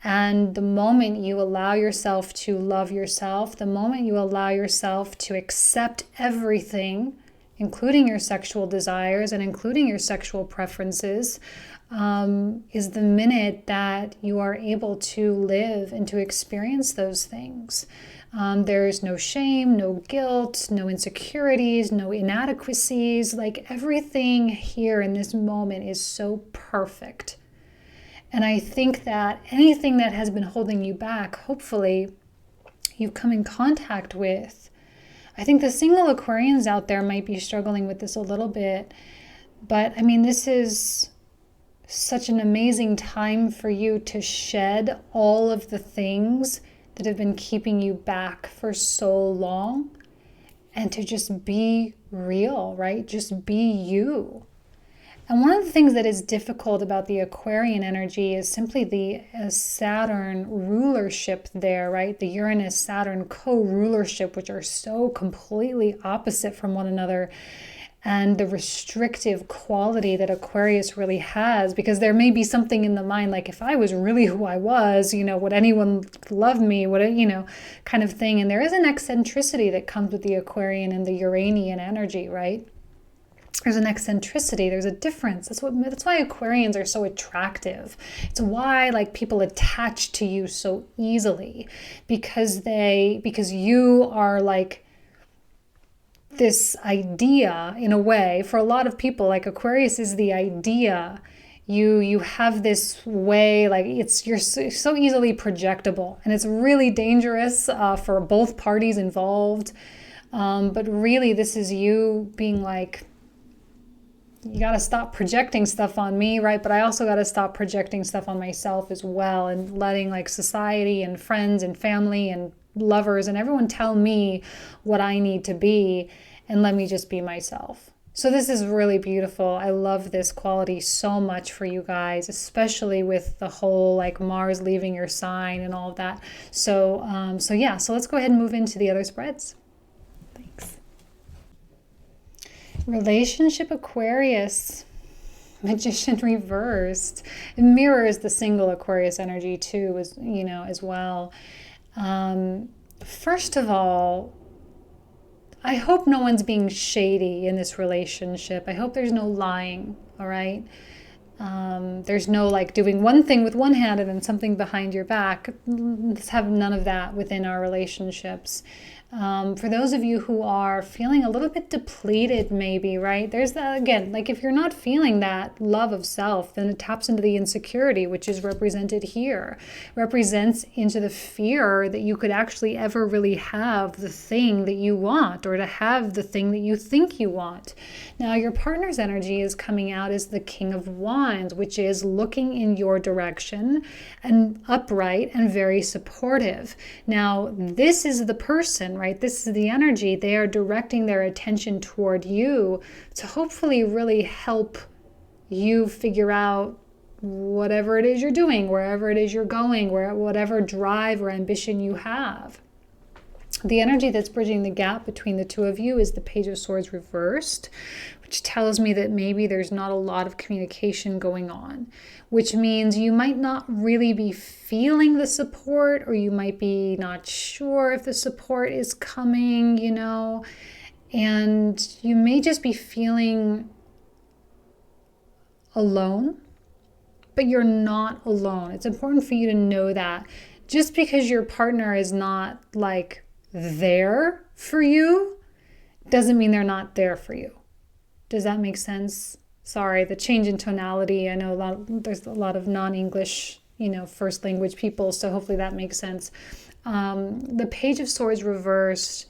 And the moment you allow yourself to love yourself, the moment you allow yourself to accept everything, including your sexual desires and including your sexual preferences, is the minute that you are able to live and to experience those things. There's no shame, no guilt, no insecurities, no inadequacies. Like everything here in this moment is so perfect. And I think that anything that has been holding you back, hopefully you've come in contact with. I think the single Aquarians out there might be struggling with this a little bit. But I mean, this is such an amazing time for you to shed all of the things that have been keeping you back for so long and to just be real, right? Just be you. And one of the things that is difficult about the Aquarian energy is simply the Saturn rulership there, right? The Uranus-Saturn co-rulership, which are so completely opposite from one another. And the restrictive quality that Aquarius really has, because there may be something in the mind, like if I was really who I was, would anyone love me? Kind of thing. And there is an eccentricity that comes with the Aquarian and the Uranian energy, right? There's an eccentricity, there's a difference. That's why Aquarians are so attractive. It's why people attach to you so easily, because you are like this idea in a way. For a lot of people, like Aquarius is the idea. You have this way, you're so easily projectable, and it's really dangerous for both parties involved. But really, this is you being like, you got to stop projecting stuff on me, right? But I also got to stop projecting stuff on myself as well, and letting society and friends and family and lovers and everyone tell me what I need to be, and let me just be myself. So this is really beautiful. I love this quality so much for you guys, especially with the whole Mars leaving your sign and all of that. So let's go ahead and move into the other spreads. Thanks. Relationship Aquarius, Magician reversed. It mirrors the single Aquarius energy too, as well. First of all, I hope no one's being shady in this relationship. I hope there's no lying, all right? There's no doing one thing with one hand and then something behind your back. Let's have none of that within our relationships. For those of you who are feeling a little bit depleted, maybe, right? There's that again, if you're not feeling that love of self, then it taps into the insecurity, which is represented here, represents into the fear that you could actually ever really have the thing that you want, or to have the thing that you think you want. Now, your partner's energy is coming out as the King of Wands, which is looking in your direction and upright and very supportive. Now, this is the person, right? This is the energy. They are directing their attention toward you to hopefully really help you figure out whatever it is you're doing, wherever it is you're going, whatever drive or ambition you have. The energy that's bridging the gap between the two of you is the Page of Swords reversed, which tells me that maybe there's not a lot of communication going on, which means you might not really be feeling the support, or you might be not sure if the support is coming, and you may just be feeling alone, but you're not alone. It's important for you to know that just because your partner is not there for you doesn't mean they're not there for you. Does that make sense? Sorry, the change in tonality. I know there's a lot of non-English, first language people, so hopefully that makes sense. The Page of Swords reversed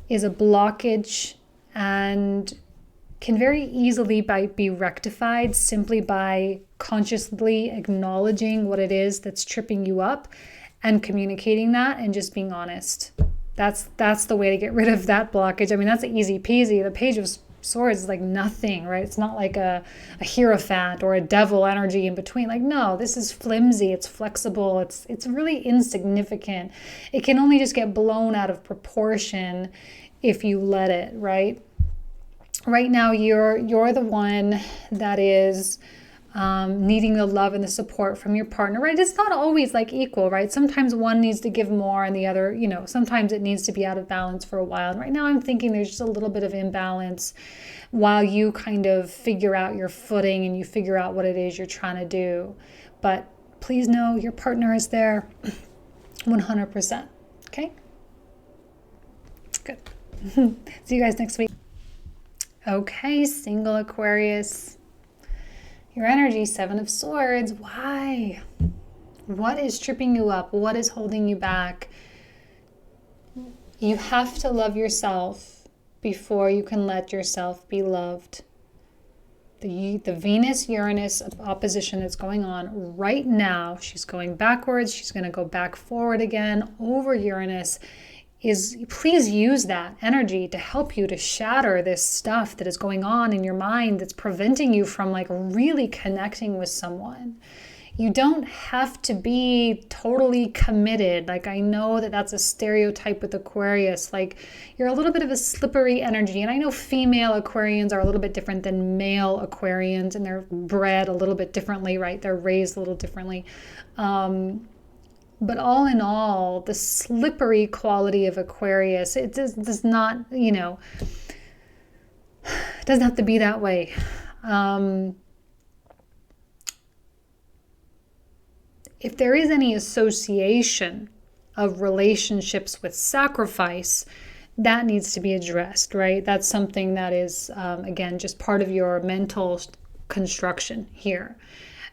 is a blockage and can very easily be rectified simply by consciously acknowledging what it is that's tripping you up and communicating that and just being honest. That's the way to get rid of that blockage. I mean, that's easy peasy. The Page of Swords is nothing, right? It's not like a Hierophant or a devil energy in between. No, this is flimsy, it's flexible, it's really insignificant. It can only just get blown out of proportion if you let it, right? Right now, you're the one that is needing the love and the support from your partner, right? It's not always like equal, right? Sometimes one needs to give more and the other, sometimes it needs to be out of balance for a while. And right now I'm thinking there's just a little bit of imbalance while you kind of figure out your footing and you figure out what it is you're trying to do. But please know your partner is there 100%. Okay? Good. See you guys next week. Okay, single Aquarius. Your energy, 7 of Swords. Why? What is tripping you up? What is holding you back? You have to love yourself before you can let yourself be loved. The Venus-Uranus opposition that's going on right now, she's going backwards, she's going to go back forward again over Uranus, please use that energy to help you to shatter this stuff that is going on in your mind that's preventing you from like really connecting with someone. You don't have to be totally committed. Like, I know that that's a stereotype with Aquarius. Like, you're a little bit of a slippery energy. And I know female Aquarians are a little bit different than male Aquarians, and they're bred a little bit differently, right? They're raised a little differently. But all in all, the slippery quality of Aquarius, it does not, it doesn't have to be that way. If there is any association of relationships with sacrifice, that needs to be addressed, right? That's something that is, again, just part of your mental construction here.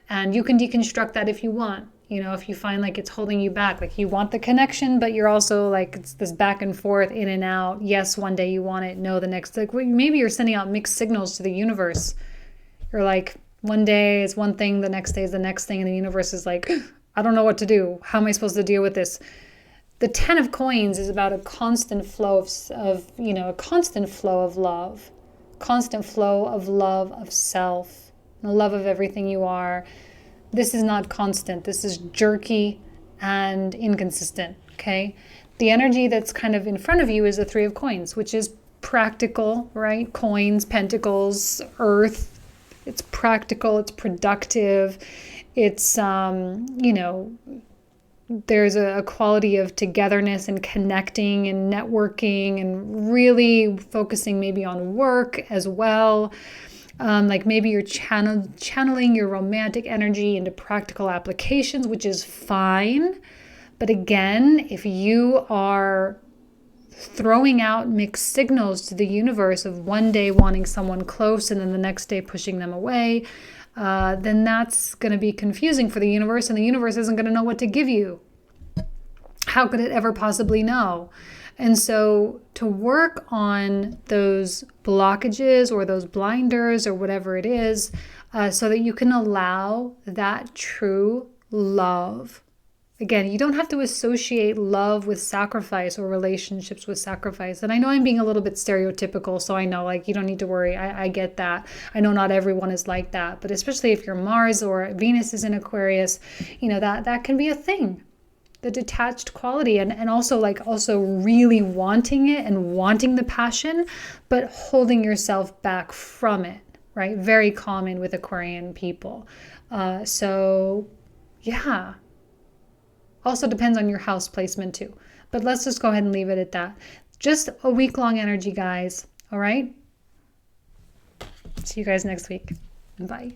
And you can deconstruct that if you want. If you find like it's holding you back, like you want the connection, but you're also like, it's this back and forth, in and out. Yes, one day you want it. No, the next, like maybe you're sending out mixed signals to the universe. You're like, one day is one thing, the next day is the next thing. And the universe is like, I don't know what to do. How am I supposed to deal with this? The 10 of Coins is about a constant flow a constant flow of love, of self, the love of everything you are. This is not constant. This is jerky and inconsistent, okay? The energy that's kind of in front of you is the 3 of Coins, which is practical, right? Coins, pentacles, earth. It's practical, it's productive. It's, there's a quality of togetherness and connecting and networking and really focusing maybe on work as well. Like maybe you're channeling your romantic energy into practical applications, which is fine. But again, if you are throwing out mixed signals to the universe of one day wanting someone close and then the next day pushing them away, then that's going to be confusing for the universe, and the universe isn't going to know what to give you. How could it ever possibly know? And so to work on those blockages or those blinders or whatever it is, so that you can allow that true love. Again, you don't have to associate love with sacrifice or relationships with sacrifice. And I know I'm being a little bit stereotypical, so I know, like, you don't need to worry. I get that. I know not everyone is like that, but especially if your Mars or Venus is in Aquarius, that can be a thing. The detached quality and also really wanting it and wanting the passion, but holding yourself back from it, right? Very common with Aquarian people. So yeah. Also depends on your house placement too. But let's just go ahead and leave it at that. Just a week-long energy, guys. All right? See you guys next week. Bye.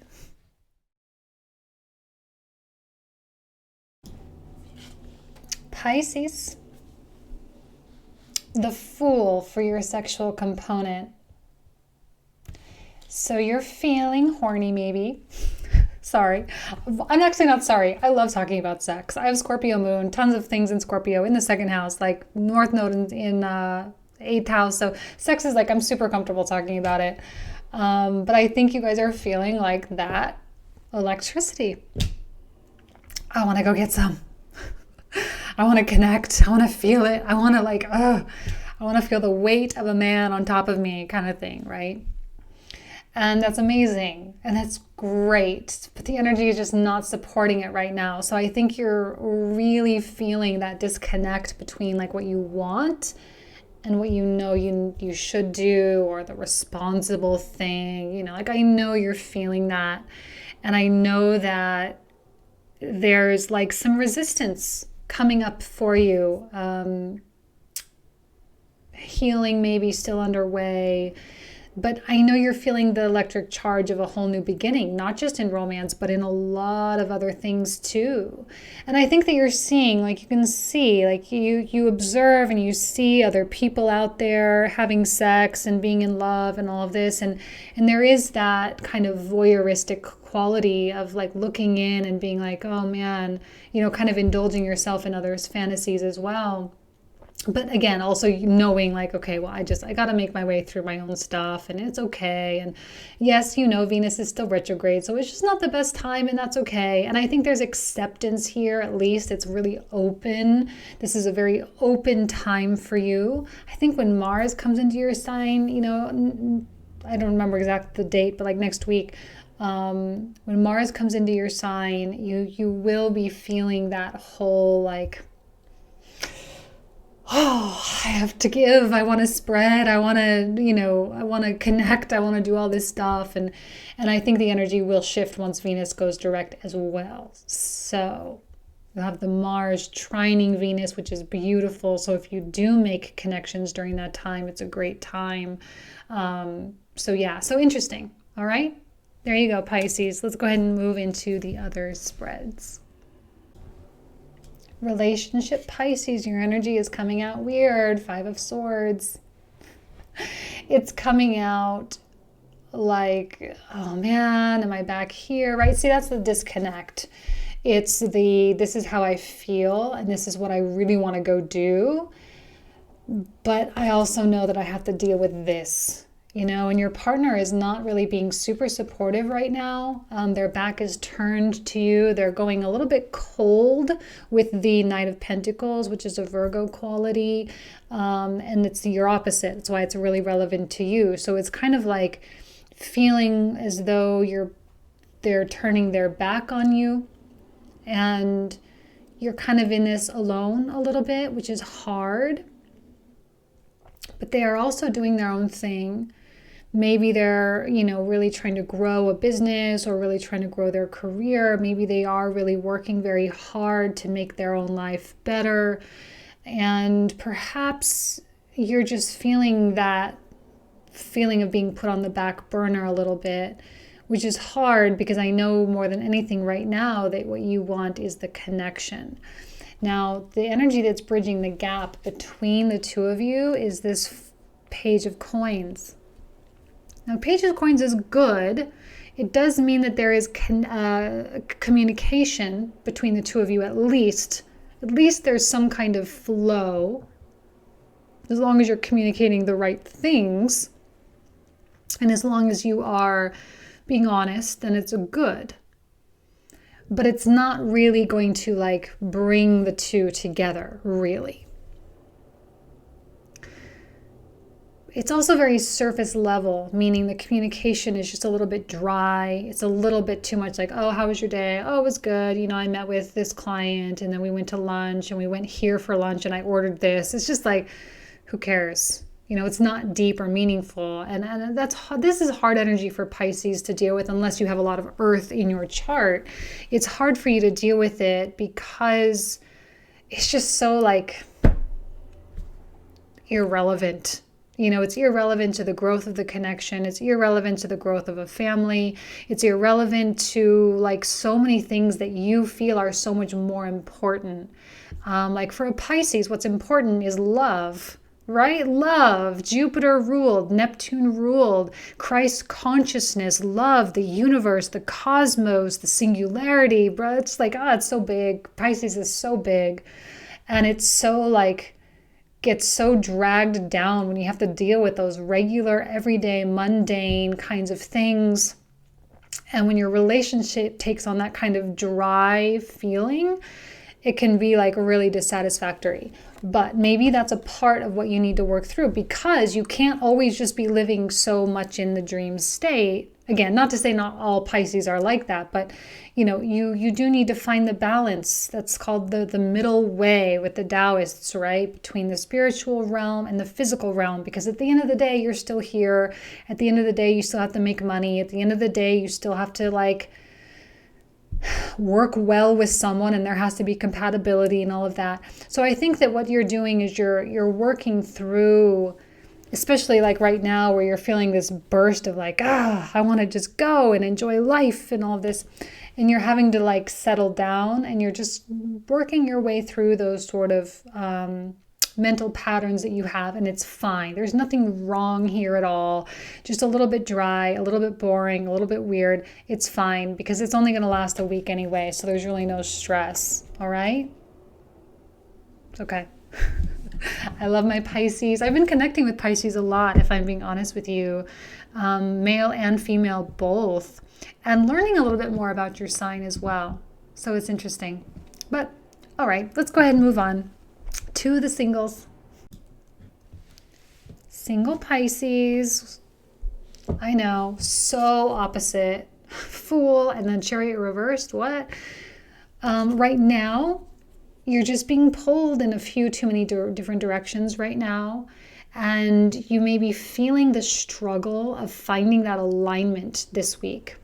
Pisces. The Fool for your sexual component. So you're feeling horny maybe. Sorry. I'm actually not sorry. I love talking about sex. I have Scorpio moon, tons of things in Scorpio in the 2nd house, like North Node in 8th house. So sex is like, I'm super comfortable talking about it. But I think you guys are feeling like that electricity. I want to go get some. I want to connect. I want to feel it. I want to I want to feel the weight of a man on top of me kind of thing, right? And that's amazing. And that's great. But the energy is just not supporting it right now. So I think you're really feeling that disconnect between like what you want and what you should do, or the responsible thing. I know you're feeling that. And I know that there's like some resistance coming up for you. Healing maybe still underway. But I know you're feeling the electric charge of a whole new beginning, not just in romance, but in a lot of other things too. And I think that you're seeing, like you can see, like you observe and you see other people out there having sex and being in love and all of this. And there is that kind of voyeuristic quality of like looking in and being like, oh man, kind of indulging yourself in others' fantasies as well. But again, also knowing like, okay, well, I got to make my way through my own stuff and it's okay. And yes, Venus is still retrograde, so it's just not the best time and that's okay. And I think there's acceptance here, at least it's really open. This is a very open time for you. I think when Mars comes into your sign, I don't remember exactly the date, but like next week, when Mars comes into your sign, you will be feeling that whole like, oh, I have to give, I want to spread, I want to connect, I want to do all this stuff. And I think the energy will shift once Venus goes direct as well. So you'll have the Mars trining Venus, which is beautiful. So if you do make connections during that time, it's a great time. So interesting. All right, there you go, Pisces. Let's go ahead and move into the other spreads. Relationship, Pisces, your energy is coming out weird. 5 of Swords. It's coming out like, oh man, am I back here? Right? See, that's the disconnect. It's this is how I feel and this is what I really want to go do. But I also know that I have to deal with this. And your partner is not really being super supportive right now. Their back is turned to you. They're going a little bit cold with the Knight of Pentacles, which is a Virgo quality. And it's your opposite. That's why it's really relevant to you. So it's kind of like feeling as though they're turning their back on you. And you're kind of in this alone a little bit, which is hard. But they are also doing their own thing. Maybe they're, really trying to grow a business or really trying to grow their career. Maybe they are really working very hard to make their own life better. And perhaps you're just feeling that feeling of being put on the back burner a little bit, which is hard because I know more than anything right now that what you want is the connection. Now, the energy that's bridging the gap between the two of you is this Page of Coins. Now, Page of Coins is good. It does mean that there is communication between the two of you at least. At least there's some kind of flow, as long as you're communicating the right things. And as long as you are being honest, then it's a good. But it's not really going to like bring the two together, really. It's also very surface level, meaning the communication is just a little bit dry. It's a little bit too much like, oh, how was your day? Oh, it was good. I met with this client and then we went to lunch and we went here for lunch and I ordered this. It's just like, who cares? It's not deep or meaningful. And this is hard energy for Pisces to deal with unless you have a lot of earth in your chart. It's hard for you to deal with it because it's just so like irrelevant. It's irrelevant to the growth of the connection. It's irrelevant to the growth of a family. It's irrelevant to like so many things that you feel are so much more important. Like for a Pisces, what's important is love. Right? Love, Jupiter ruled, Neptune ruled, Christ consciousness, love, the universe, the cosmos, the singularity, bro. It's like, it's so big. Pisces is so big. And it's so like, gets so dragged down when you have to deal with those regular, everyday, mundane kinds of things. And when your relationship takes on that kind of dry feeling, it can be like really dissatisfactory. But maybe that's a part of what you need to work through because you can't always just be living so much in the dream state. Again, not to say not all Pisces are like that, but you do need to find the balance. That's called the middle way with the Taoists, right? Between the spiritual realm and the physical realm. Because at the end of the day, you're still here. At the end of the day, you still have to make money. At the end of the day, you still have to like work well with someone, and there has to be compatibility and all of that. So I think that what you're doing is you're working through, especially like right now where you're feeling this burst of like, I want to just go and enjoy life and all of this. And you're having to like settle down, and you're just working your way through those sort of mental patterns that you have, and it's fine. There's nothing wrong here at all. Just a little bit dry, a little bit boring, a little bit weird. It's fine because it's only going to last a week anyway, so there's really no stress. All right? It's okay. I love my Pisces. I've been connecting with Pisces a lot, if I'm being honest with you, male and female both, and learning a little bit more about your sign as well. So it's interesting. But all right, let's go ahead and move on to the singles. Single Pisces. I know, so opposite. Fool and then Chariot reversed. What? Right now, you're just being pulled in a few too many different directions right now. And you may be feeling the struggle of finding that alignment this week.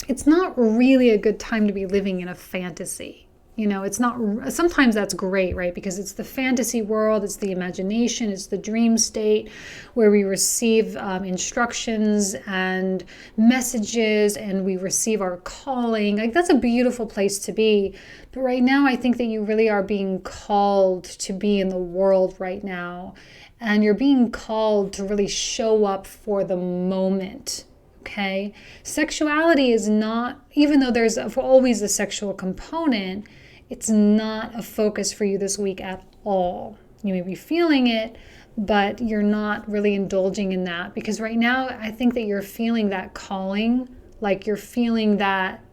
It's not really a good time to be living in a fantasy. You know, it's not, sometimes that's great, right? Because it's the fantasy world, it's the imagination, it's the dream state where we receive instructions and messages, and we receive our calling. Like, that's a beautiful place to be. But right now, I think that you really are being called to be in the world right now. And you're being called to really show up for the moment. Okay? Sexuality is not, even though there's always a sexual component, it's not a focus for you this week at all. You may be feeling it, but you're not really indulging in that, because right now I think that you're feeling that calling, like you're feeling that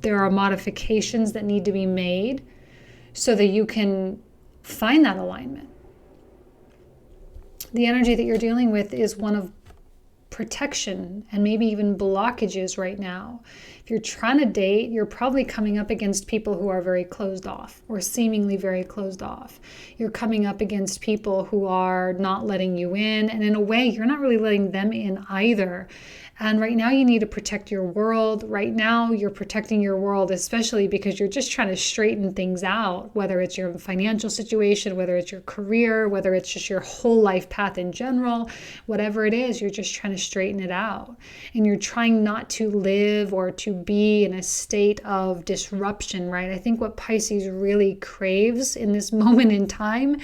there are modifications that need to be made so that you can find that alignment. The energy that you're dealing with is one of protection and maybe even blockages right now. If you're trying to date, you're probably coming up against people who are very closed off or seemingly very closed off. You're coming up against people who are not letting you in, and in a way, you're not really letting them in either. And right now you need to protect your world. Right now you're protecting your world, especially because you're just trying to straighten things out, whether it's your financial situation, whether it's your career, whether it's just your whole life path in general, whatever it is, you're just trying to straighten it out. And you're trying not to live or to be in a state of disruption, right? I think what Pisces really craves in this moment in time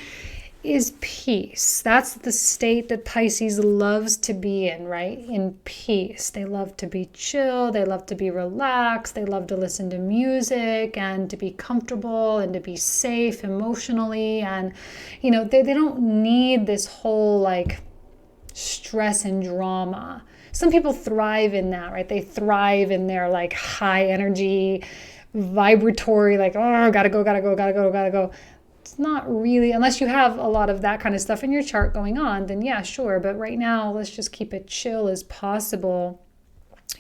is peace. That's the state that Pisces loves to be in, right? In peace. They love to be chill. They love to be relaxed. They love to listen to music and to be comfortable and to be safe emotionally. And, you know, they don't need this whole like stress and drama. Some people thrive in that, right? They thrive in their like high energy, vibratory, like, oh, gotta go. It's not really, unless you have a lot of that kind of stuff in your chart going on, then yeah, sure. But right now, let's just keep it chill as possible.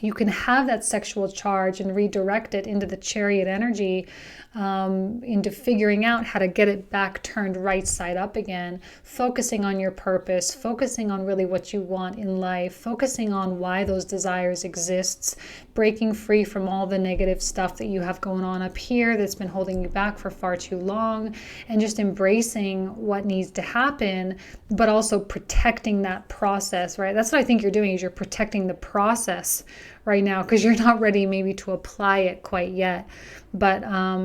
You can have that sexual charge and redirect it into the Chariot energy, into figuring out how to get it back turned right side up again, focusing on your purpose, focusing on really what you want in life, focusing on why those desires exist, breaking free from all the negative stuff that you have going on up here that's been holding you back for far too long, and just embracing what needs to happen, but also protecting that process, right? That's what I think you're doing, is you're protecting the process right now, because you're not ready maybe to apply it quite yet. But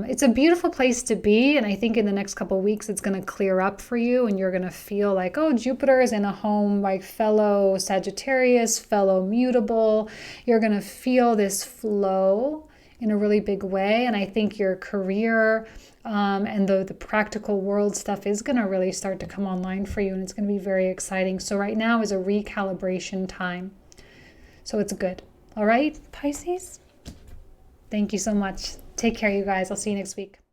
it's a beautiful place to be, and I think in the next couple of weeks it's going to clear up for you, and you're going to feel like, oh, Jupiter is in a home like fellow Sagittarius, fellow mutable. You're going to feel this flow in a really big way, and I think your career and the practical world stuff is going to really start to come online for you, and it's going to be very exciting. So right now is a recalibration time, so it's good. All right, Pisces? Thank you so much. Take care, you guys. I'll see you next week.